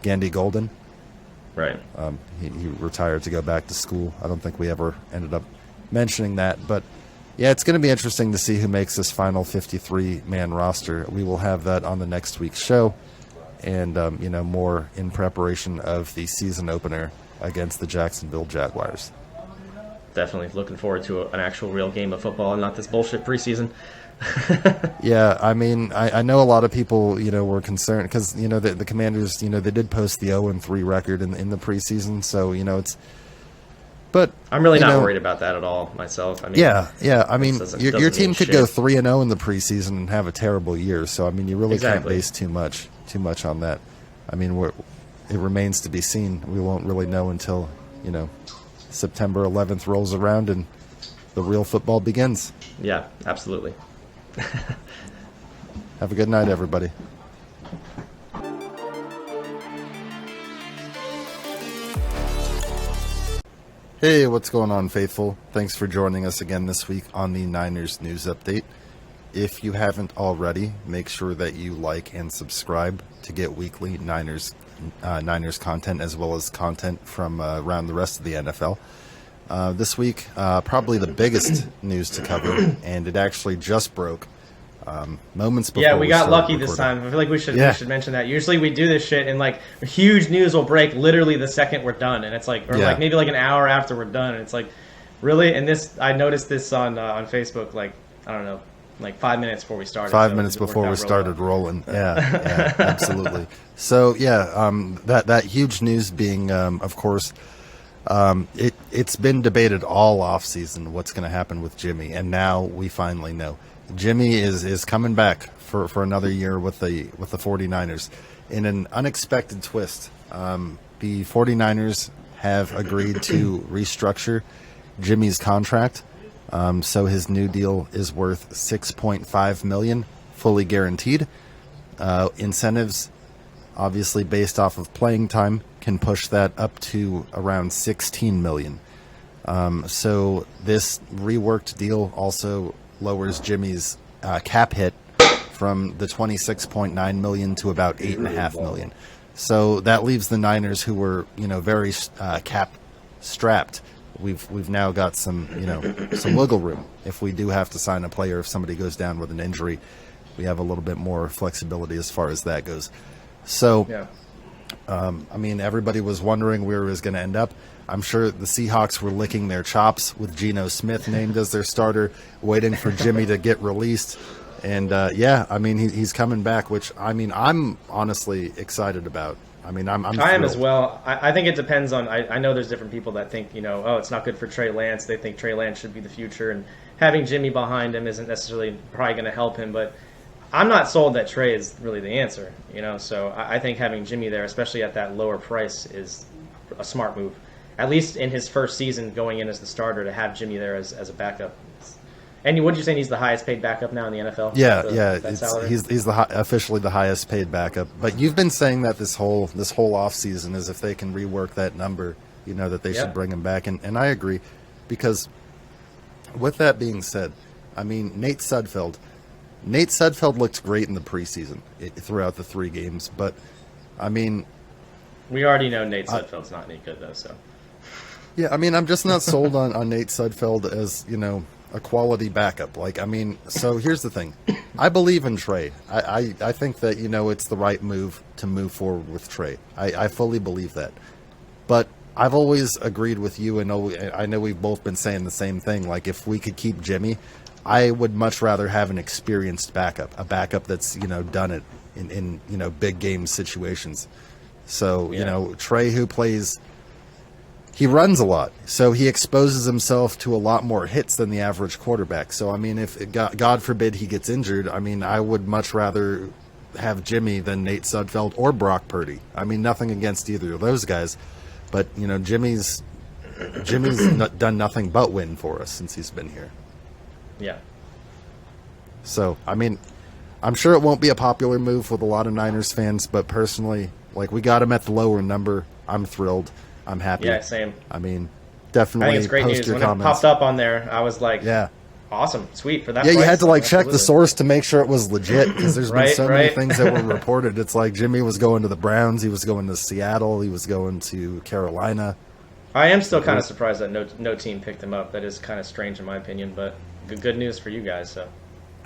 Gandy Golden.
Right.
He retired to go back to school. I don't think we ever ended up mentioning that. But, yeah, it's going to be interesting to see who makes this final 53-man roster. We will have that on the next week's show and, more in preparation of the season opener against the Jacksonville Jaguars.
Definitely looking forward to an actual real game of football and not this bullshit preseason.
Yeah, I mean, I know a lot of people, were concerned because, the Commanders, they did post the 0-3 record in the preseason. So, it's, but
I'm really not worried about that at all myself. I mean,
yeah. I mean, your team
mean
could
shit.
go 3-0 in the preseason and have a terrible year. So, I mean, you really can't
Exactly.
base too much on that. I mean, it remains to be seen. We won't really know until, September 11th rolls around and the real football begins.
Yeah, absolutely.
Have a good night, everybody. Hey, what's going on, faithful? Thanks for joining us again this week on the Niners News Update. If you haven't already, make sure that you like and subscribe to get weekly Niners content as well as content from around the rest of the NFL. This week, probably the biggest news to cover, and it actually just broke moments before.
Yeah, we got
started
lucky this
recording.
time. I feel like we should mention that. Usually we do this shit and like huge news will break literally the second we're done, and it's like, or like maybe like an hour after we're done, and it's like, really. And this, I noticed this on Facebook, like I don't know, like 5 minutes before we started.
5 minutes before we started rolling. Yeah, absolutely. So that huge news being, of course. It's been debated all offseason what's going to happen with Jimmy, and now we finally know. Jimmy is coming back for another year with the 49ers in an unexpected twist. The 49ers have agreed to restructure Jimmy's contract, so his new deal is worth $6.5 million, fully guaranteed. Incentives, obviously based off of playing time, can push that up to around $16 million. So this reworked deal also lowers Jimmy's cap hit from the $26.9 million to about $8.5 million. So that leaves the Niners, who were very cap strapped. We've now got some wiggle room. If we do have to sign a player, if somebody goes down with an injury, we have a little bit more flexibility as far as that goes. So.
Yeah.
I mean, everybody was wondering where it was going to end up. I'm sure the Seahawks were licking their chops with Geno Smith named as their starter, waiting for Jimmy to get released. And, I mean, he's coming back, which, I mean, I'm honestly excited about. I mean, I'm
I am
thrilled.
as well. I think it depends on. I know there's different people that think it's not good for Trey Lance. They think Trey Lance should be the future, and having Jimmy behind him isn't necessarily probably going to help him. But I'm not sold that Trey is really the answer. So I think having Jimmy there, especially at that lower price, is a smart move. At least in his first season going in as the starter, to have Jimmy there as a backup. And what did you say? He's the highest paid backup now in the NFL?
He's officially the highest paid backup. But you've been saying that this whole offseason is if they can rework that number, that they should bring him back. And I agree, because with that being said, I mean, Nate Sudfeld looked great in the preseason throughout the 3 games. But, I mean,
we already know Nate Sudfeld's not any good, though. So
yeah, I mean, I'm just not sold on Nate Sudfeld as, a quality backup. Like, I mean, so here's the thing. I believe in Trey. I think that, it's the right move to move forward with Trey. I fully believe that. But I've always agreed with you, and I know we've both been saying the same thing. Like, if we could keep Jimmy, I would much rather have an experienced backup, a backup that's, done it in big game situations. So, Trey, who plays, he runs a lot, so he exposes himself to a lot more hits than the average quarterback. So, I mean, if God forbid he gets injured, I mean, I would much rather have Jimmy than Nate Sudfeld or Brock Purdy. I mean, nothing against either of those guys, but, Jimmy's done nothing but win for us since he's been here.
yeah.
So, I mean, I'm sure it won't be a popular move with a lot of Niners fans, but personally, like, we got him at the lower number. I'm thrilled. I'm happy.
Yeah, same.
I mean,
I
definitely
think it's great
post
news.
your
When
comments.
it popped up on there, I was like,
Yeah.
awesome, sweet for that.
Yeah, you
price.
had to like check the
Absolutely.
source to make sure it was legit because there's been
Right,
so many
right.
things that were reported. It's like Jimmy was going to the Browns, he was going to Seattle, he was going to Carolina.
I am still kind of surprised that no team picked him up. That is kind of strange in my opinion, but good news for you guys. So.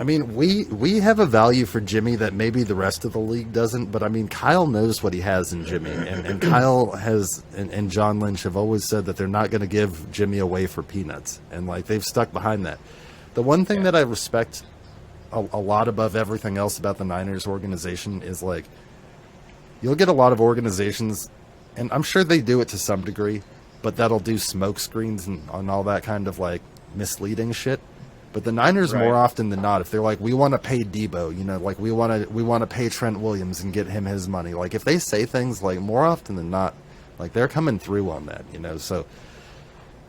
I mean, we have a value for Jimmy that maybe the rest of the league doesn't, but I mean, Kyle knows what he has in Jimmy, and Kyle has and John Lynch have always said that they're not going to give Jimmy away for peanuts, and like they've stuck behind that. The one thing that I respect a lot above everything else about the Niners organization is like you'll get a lot of organizations, and I'm sure they do it to some degree, but that'll do smoke screens and all that kind of like misleading shit. But the Niners,
Right.
more often than not, if they're like, we want to pay Debo, you know, like we want to pay Trent Williams and get him his money. Like if they say things like more often than not, like they're coming through on that, you know. So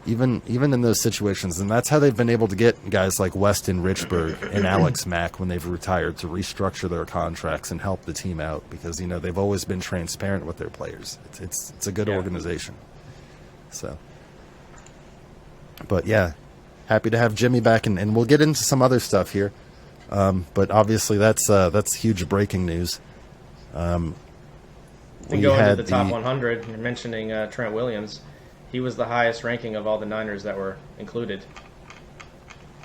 even in those situations, and that's how they've been able to get guys like Weston Richburg and Alex Mack when they've retired to restructure their contracts and help the team out because you know they've always been transparent with their players. It's a good organization. So, but yeah. Happy to have Jimmy back, and we'll get into some other stuff here. But obviously, that's huge breaking news.
To go into the top 100, you're mentioning Trent Williams. He was the highest ranking of all the Niners that were included.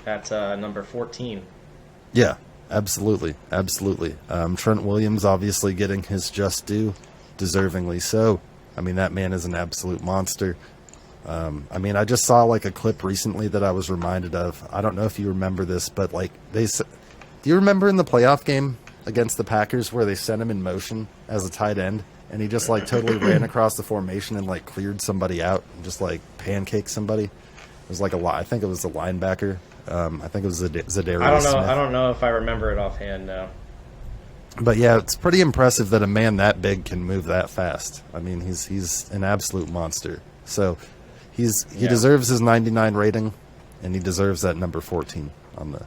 At number 14.
Yeah, absolutely. Trent Williams obviously getting his just due, deservingly so. I mean, that man is an absolute monster. I mean, I just saw like a clip recently that I was reminded of. I don't know if you remember this, but like do you remember in the playoff game against the Packers where they sent him in motion as a tight end and he just like totally ran across the formation and like cleared somebody out and just like pancaked somebody? It was like I think it was a linebacker. I think it was Zadarius
I don't know.
Smith.
I don't know if I remember it offhand now.
But yeah, it's pretty impressive that a man that big can move that fast. I mean, he's an absolute monster. So. He deserves his 99 rating, and he deserves that number 14 on the.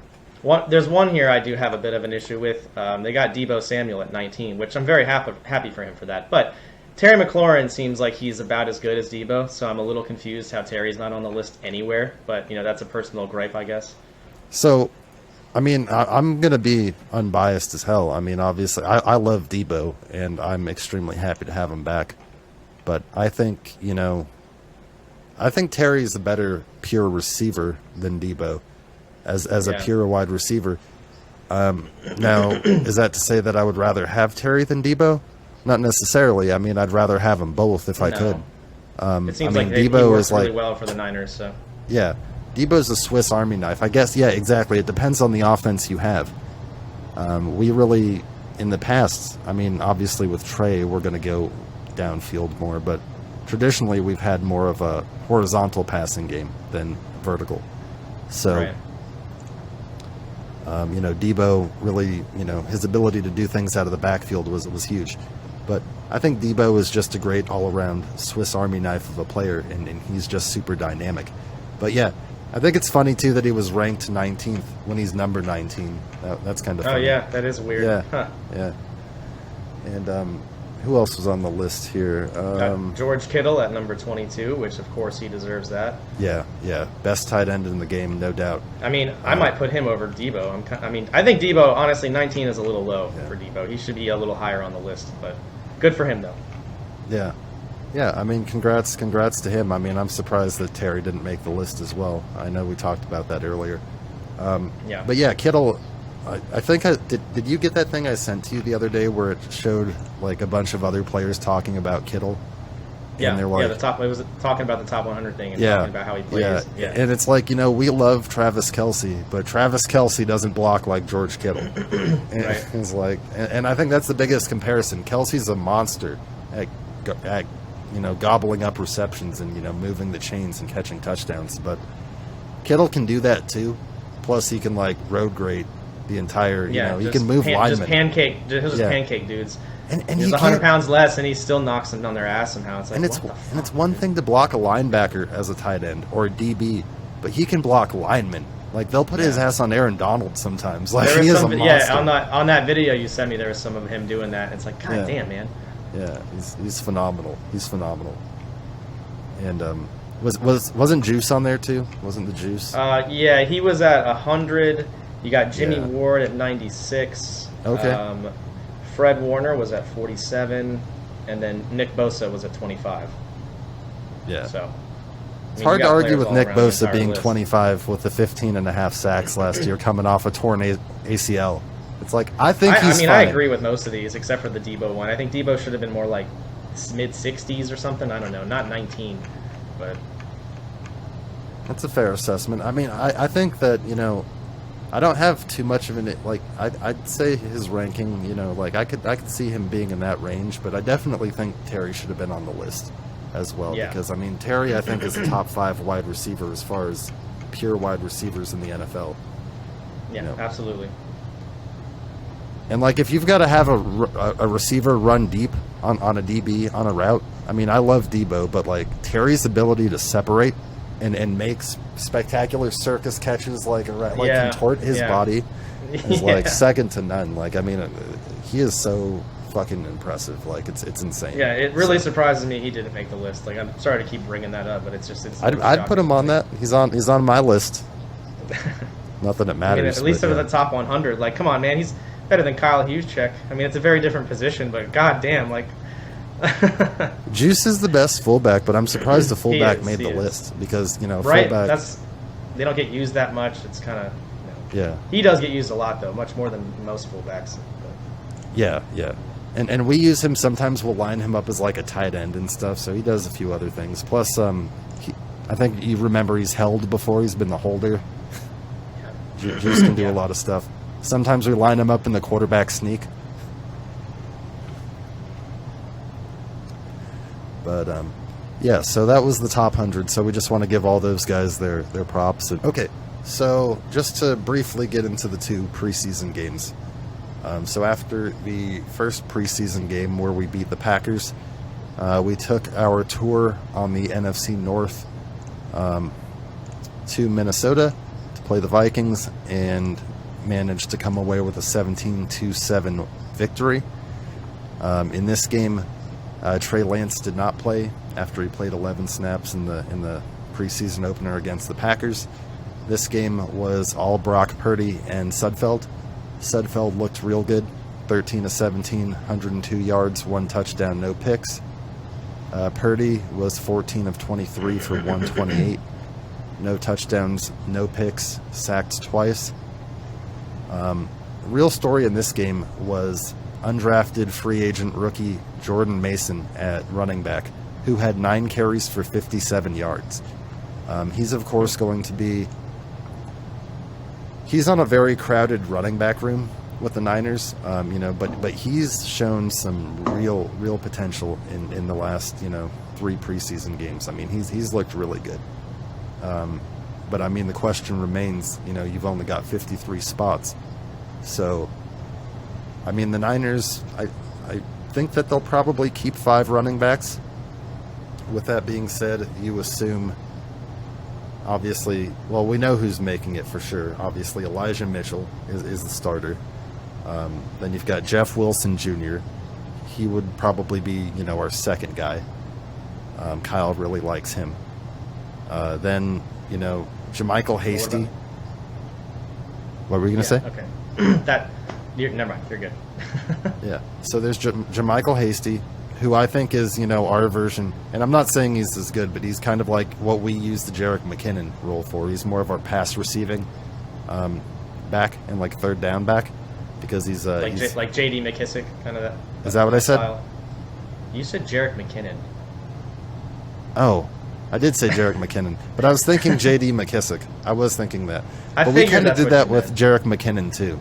There's one here I do have a bit of an issue with. They got Deebo Samuel at 19, which I'm very happy for him for that. But Terry McLaurin seems like he's about as good as Deebo, so I'm a little confused how Terry's not on the list anywhere. But that's a personal gripe, I guess.
So, I mean, I'm gonna be unbiased as hell. I mean, obviously, I love Deebo, and I'm extremely happy to have him back. But I think I think Terry's a better pure receiver than Debo as a pure wide receiver. Now, is that to say that I would rather have Terry than Debo? Not necessarily. I mean, I'd rather have them both if I could.
It seems like
Debo
he works
is like
really well for the Niners. So
yeah, Debo's a Swiss Army knife. I guess, yeah, exactly. It depends on the offense you have. We really, in the past, I mean, obviously with Trey, we're going to go downfield more, but traditionally we've had more of a horizontal passing game than vertical. So, Debo really, his ability to do things out of the backfield was huge. But I think Debo is just a great all-around Swiss Army knife of a player, and he's just super dynamic. But yeah, I think it's funny, too, that he was ranked 19th when he's number 19. That's kind of funny.
Oh, yeah, that is weird.
Yeah,
huh.
yeah. And who else was on the list here?
George Kittle at number 22, which, of course, he deserves that.
Yeah. Best tight end in the game, no doubt.
I mean, I might put him over Debo. I think Debo, honestly, 19 is a little low for Debo. He should be a little higher on the list, but good for him, though.
Yeah. Yeah, I mean, congrats to him. I mean, I'm surprised that Terry didn't make the list as well. I know we talked about that earlier. But yeah, Kittle, I think did you get that thing I sent to you the other day where it showed like a bunch of other players talking about Kittle?
Yeah,
and they're like,
it was talking about the top 100 thing and talking about how he plays.
Yeah, and it's like, we love Travis Kelce, but Travis Kelce doesn't block like George Kittle. And
Right.
it's like, and I think that's the biggest comparison. Kelce's a monster at gobbling up receptions and moving the chains and catching touchdowns, but Kittle can do that too. Plus, he can road grade the entire. He can move linemen.
Just pancake dudes.
And
he's 100 pounds less, and he still knocks them on their ass somehow. It's like,
it's one thing to block a linebacker as a tight end or a DB, but he can block linemen. Like they'll put his ass on Aaron Donald sometimes. Like he is a monster.
Yeah, on that video you sent me, there was some of him doing that. It's like, God damn, man.
Yeah, he's phenomenal. He's phenomenal. And wasn't Juice on there too? Wasn't the Juice?
Yeah, he was at 100. You got Jimmy
Yeah.
Ward at 96.
Okay.
Fred Warner was at 47, and then Nick Bosa was at 25.
Yeah.
So
It's hard to argue with Nick Bosa being
list.
25 with the 15.5 sacks last year coming off a torn ACL. It's like, I think
I
he's
mean,
fine.
I agree with most of these except for the Debo one. I think Debo should have been more like mid-60s or something. I don't know, not 19, but
That's a fair assessment. I mean, I think that, I don't have too much of an, like, I'd say his ranking, like, I could see him being in that range, but I definitely think Terry should have been on the list as well.
Yeah.
Because, I mean, Terry, I think, is a top 5 wide receiver as far as pure wide receivers in the NFL.
yeah, absolutely.
And, like, if you've got to have a receiver run deep on a DB on a route, I mean, I love Debo, but, like, Terry's ability to separate and makes spectacular circus catches, contort his body is, like, second to none. Like, I mean, he is so fucking impressive. Like, it's insane.
Yeah, it really surprises me he didn't make the list. Like, I'm sorry to keep bringing that up, but it's
I'd put him on that. He's on my list. Not that it matters.
At least
but,
over the top 100. Like, come on, man, he's better than Kyle Juszczyk. I mean, it's a very different position, but goddamn, like.
Juice is the best fullback, but I'm surprised the fullback
is,
made
he
the
is.
list because
Right,
fullback.
they don't get used that much. It's kind of.
Yeah.
He does get used a lot though, much more than most fullbacks. But.
Yeah. And we use him sometimes. We'll line him up as like a tight end and stuff. So he does a few other things. Plus, I think you remember he's held before. He's been the holder. Juice can do a lot of stuff. Sometimes we line him up in the quarterback sneak. But yeah, so that was the top 100. So we just want to give all those guys their props. Okay, so just to briefly get into the 2 preseason games. So after the first preseason game where we beat the Packers, we took our tour on the NFC North to Minnesota to play the Vikings and managed to come away with a 17-7 victory. In this game, Trey Lance did not play after he played 11 snaps in the preseason opener against the Packers. This game was all Brock Purdy and Sudfeld. Sudfeld looked real good, 13-17, 102 yards, 1 touchdown, no picks. Purdy was 14 of 23 for 128, no touchdowns, no picks, sacked twice. Real story in this game was undrafted free agent rookie Jordan Mason at running back, who had 9 carries for 57 yards. He's, of course, going to be... He's on a very crowded running back room with the Niners, but he's shown some real potential in the last, 3 preseason games. I mean, he's looked really good. But, I mean, the question remains, you've only got 53 spots. So... I mean, the Niners, I think that they'll probably keep 5 running backs. With that being said, you assume, obviously, well, we know who's making it for sure. Obviously, Elijah Mitchell is the starter. Then you've got Jeff Wilson Jr. He would probably be, our second guy. Kyle really likes him. Then, Jermichael Hasty. What were you going to say?
Okay. Never mind. You're good.
Yeah. So there's Jermichael Hasty, who I think is, our version. And I'm not saying he's as good, but he's kind of like what we use the Jerick McKinnon role for. He's more of our pass receiving back and like third down back because he's
like J.D. McKissick, kind of that.
Is that what I said?
Style. You said Jerick McKinnon.
Oh, I did say Jerick McKinnon, but I was thinking J.D. McKissick. I was thinking that. But we kind of did that with Jerick McKinnon too.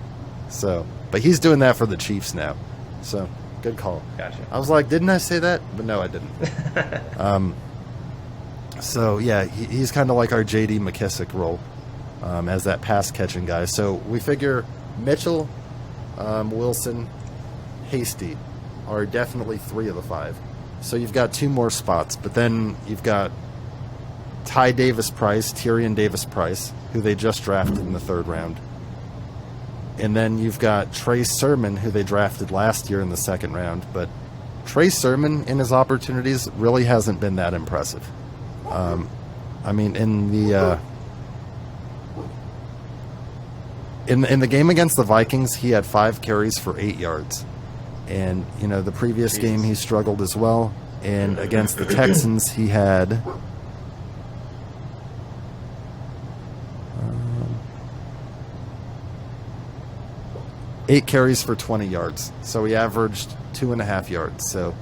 So, but he's doing that for the Chiefs now. So, good call.
Gotcha.
I was like, didn't I say that? But no, I didn't. So, yeah, he's kind of like our J.D. McKissick role as that pass-catching guy. So, we figure Mitchell, Wilson, Hasty are definitely 3 of the 5. So, you've got 2 more spots. But then you've got Tyrion Davis-Price, who they just drafted in the 3rd round. And then you've got Trey Sermon, who they drafted last year in the 2nd round. But Trey Sermon, in his opportunities, really hasn't been that impressive. I mean, in the game against the Vikings, he had 5 carries for 8 yards. And, the previous game he struggled as well. And against the Texans, he had 8 carries for 20 yards. So he averaged 2.5 yards. So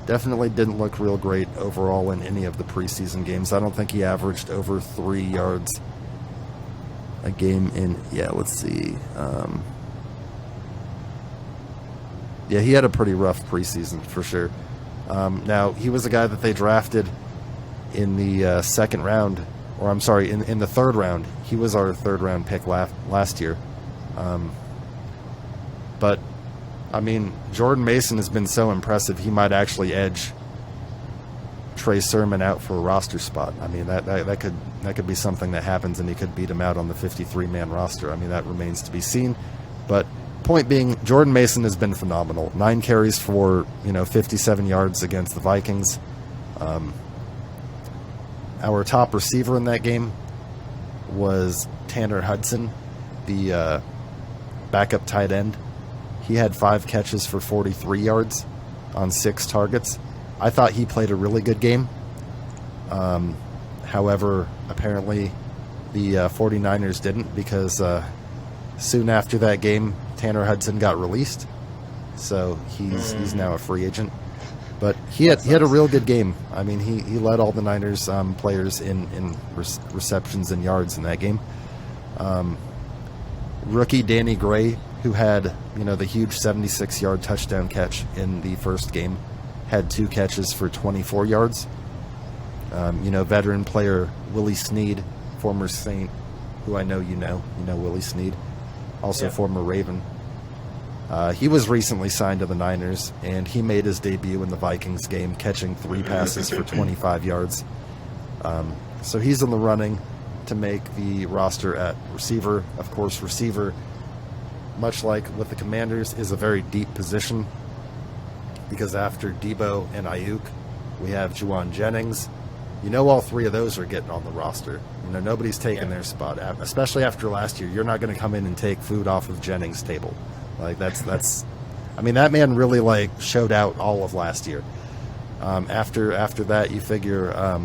definitely didn't look real great overall in any of the preseason games. I don't think he averaged over 3 yards a game let's see. He had a pretty rough preseason for sure. Now, he was a guy that they drafted in the second round, or I'm sorry, in the third round. He was our third round pick last year. But, I mean, Jordan Mason has been so impressive, he might actually edge Trey Sermon out for a roster spot. I mean, that could be something that happens, and he could beat him out on the 53-man roster. I mean, that remains to be seen. But point being, Jordan Mason has been phenomenal. 9 carries for 57 yards against the Vikings. Our top receiver in that game was Tanner Hudson, the backup tight end. He had 5 catches for 43 yards on 6 targets. I thought he played a really good game. However, apparently the 49ers didn't, because soon after that game, Tanner Hudson got released. So he's now a free agent. But he had a real good game. I mean, he led all the Niners players in receptions and yards in that game. Rookie Danny Gray, who had the huge 76-yard touchdown catch in the first game, had 2 catches for 24 yards. Veteran player Willie Snead, former Saint, who I know you know Willie Snead, also former Raven. He was recently signed to the Niners, and he made his debut in the Vikings game, catching 3 passes for 25 yards. So he's in the running to make the roster at receiver. Of course, receiver, much like with the Commanders, is a very deep position, because after Debo and Ayuk, we have Juwan Jennings. All 3 of those are getting on the roster. Nobody's taking their spot, especially after last year. You're not going to come in and take food off of Jennings' table. That's I mean, that man really showed out all of last year. After that, you figure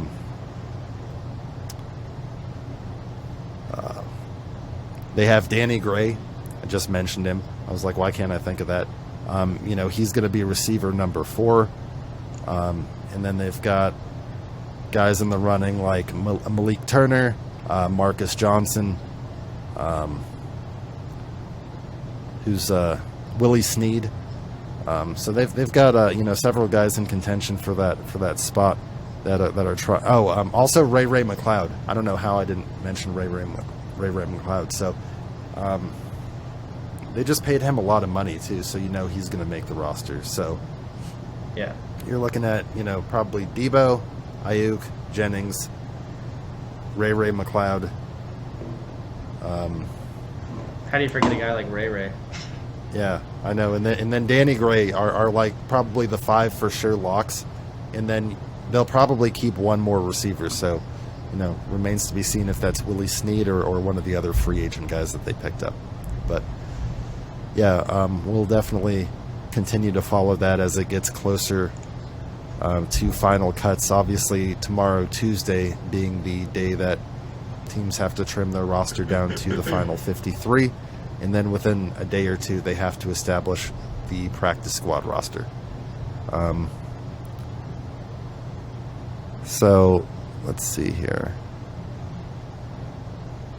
they have Danny Gray. I just mentioned him. I was like, why can't I think of that? He's going to be receiver number 4. And then they've got guys in the running like Malik Turner, Marcus Johnson, who's Willie Snead. So they've got several guys in contention for that spot that are trying. Also Ray McLeod. I don't know how I didn't mention Ray McLeod. So they just paid him a lot of money too, so he's going to make the roster. So you're looking at probably Debo, Ayuk, Jennings, Ray McLeod.
How do you forget a guy like Ray?
Yeah, I know. And then Danny Gray are probably the 5 for sure locks, and then they'll probably keep one more receiver. So remains to be seen if that's Willie Snead or one of the other free agent guys that they picked up. But we'll definitely continue to follow that as it gets closer to final cuts. Obviously, tomorrow, Tuesday, being the day that teams have to trim their roster down to the final 53, and then within a day or two, they have to establish the practice squad roster. So let's see here.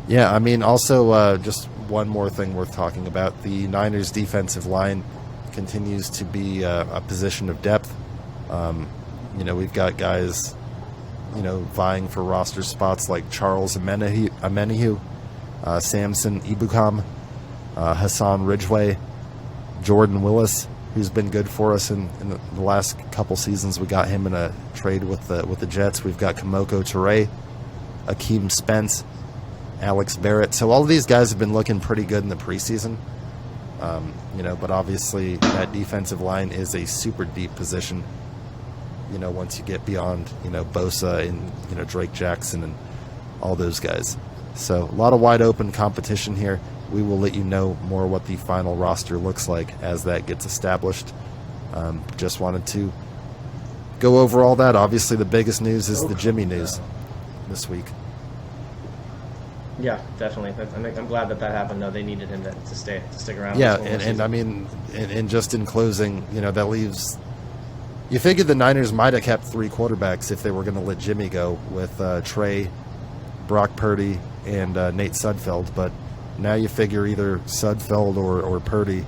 Yeah, I mean, also just one more thing worth talking about. The Niners' defensive line continues to be a position of depth. We've got guys, vying for roster spots like Charles Amenihu, Samson Ebukam, Hassan Ridgeway, Jordan Willis, who's been good for us in the last couple seasons. We got him in a trade with the Jets. We've got Kamoko Toure, Akeem Spence, Alex Barrett. So all of these guys have been looking pretty good in the preseason. But obviously that defensive line is a super deep position. once you get beyond, Bosa and, Drake Jackson and all those guys. So a lot of wide open competition here. We will let you know more what the final roster looks like as that gets established. Just wanted to go over all that. Obviously, the biggest news is the Jimmy news this week.
Yeah, definitely. I'm glad that happened. though. They needed him to stick around.
Yeah, and I mean, and just in closing, that leaves. You figured the Niners might have kept 3 quarterbacks if they were going to let Jimmy go with Trey, Brock Purdy, and Nate Sudfeld, but now you figure either Sudfeld or Purdy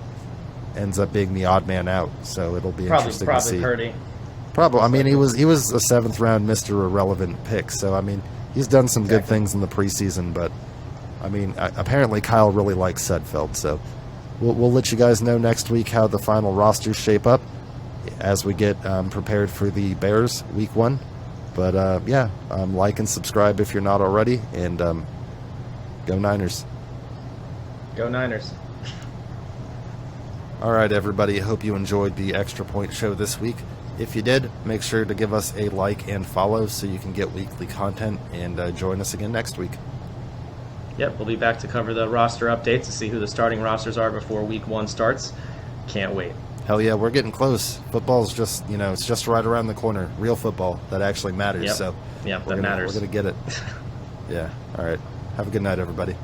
ends up being the odd man out. So it'll be interesting to see.
Purdy.
Probably. I mean, he was a 7th round Mr. Irrelevant pick. So I mean, he's done some good things in the preseason, but I mean, apparently Kyle really likes Sudfeld. So we'll let you guys know next week how the final rosters shape up as we get prepared for the Bears week 1. But like and subscribe if you're not already, and go Niners.
Go Niners.
All right, everybody. Hope you enjoyed the Extra Point Show this week. If you did, make sure to give us a like and follow so you can get weekly content, and join us again next week.
Yep, we'll be back to cover the roster updates to see who the starting rosters are before week 1 starts. Can't wait.
Hell yeah, we're getting close. Football's just, it's just right around the corner. Real football that actually matters.
Yep.
So
Yep,
that matters. We're going to get it. Yeah. All right. Have a good night, everybody.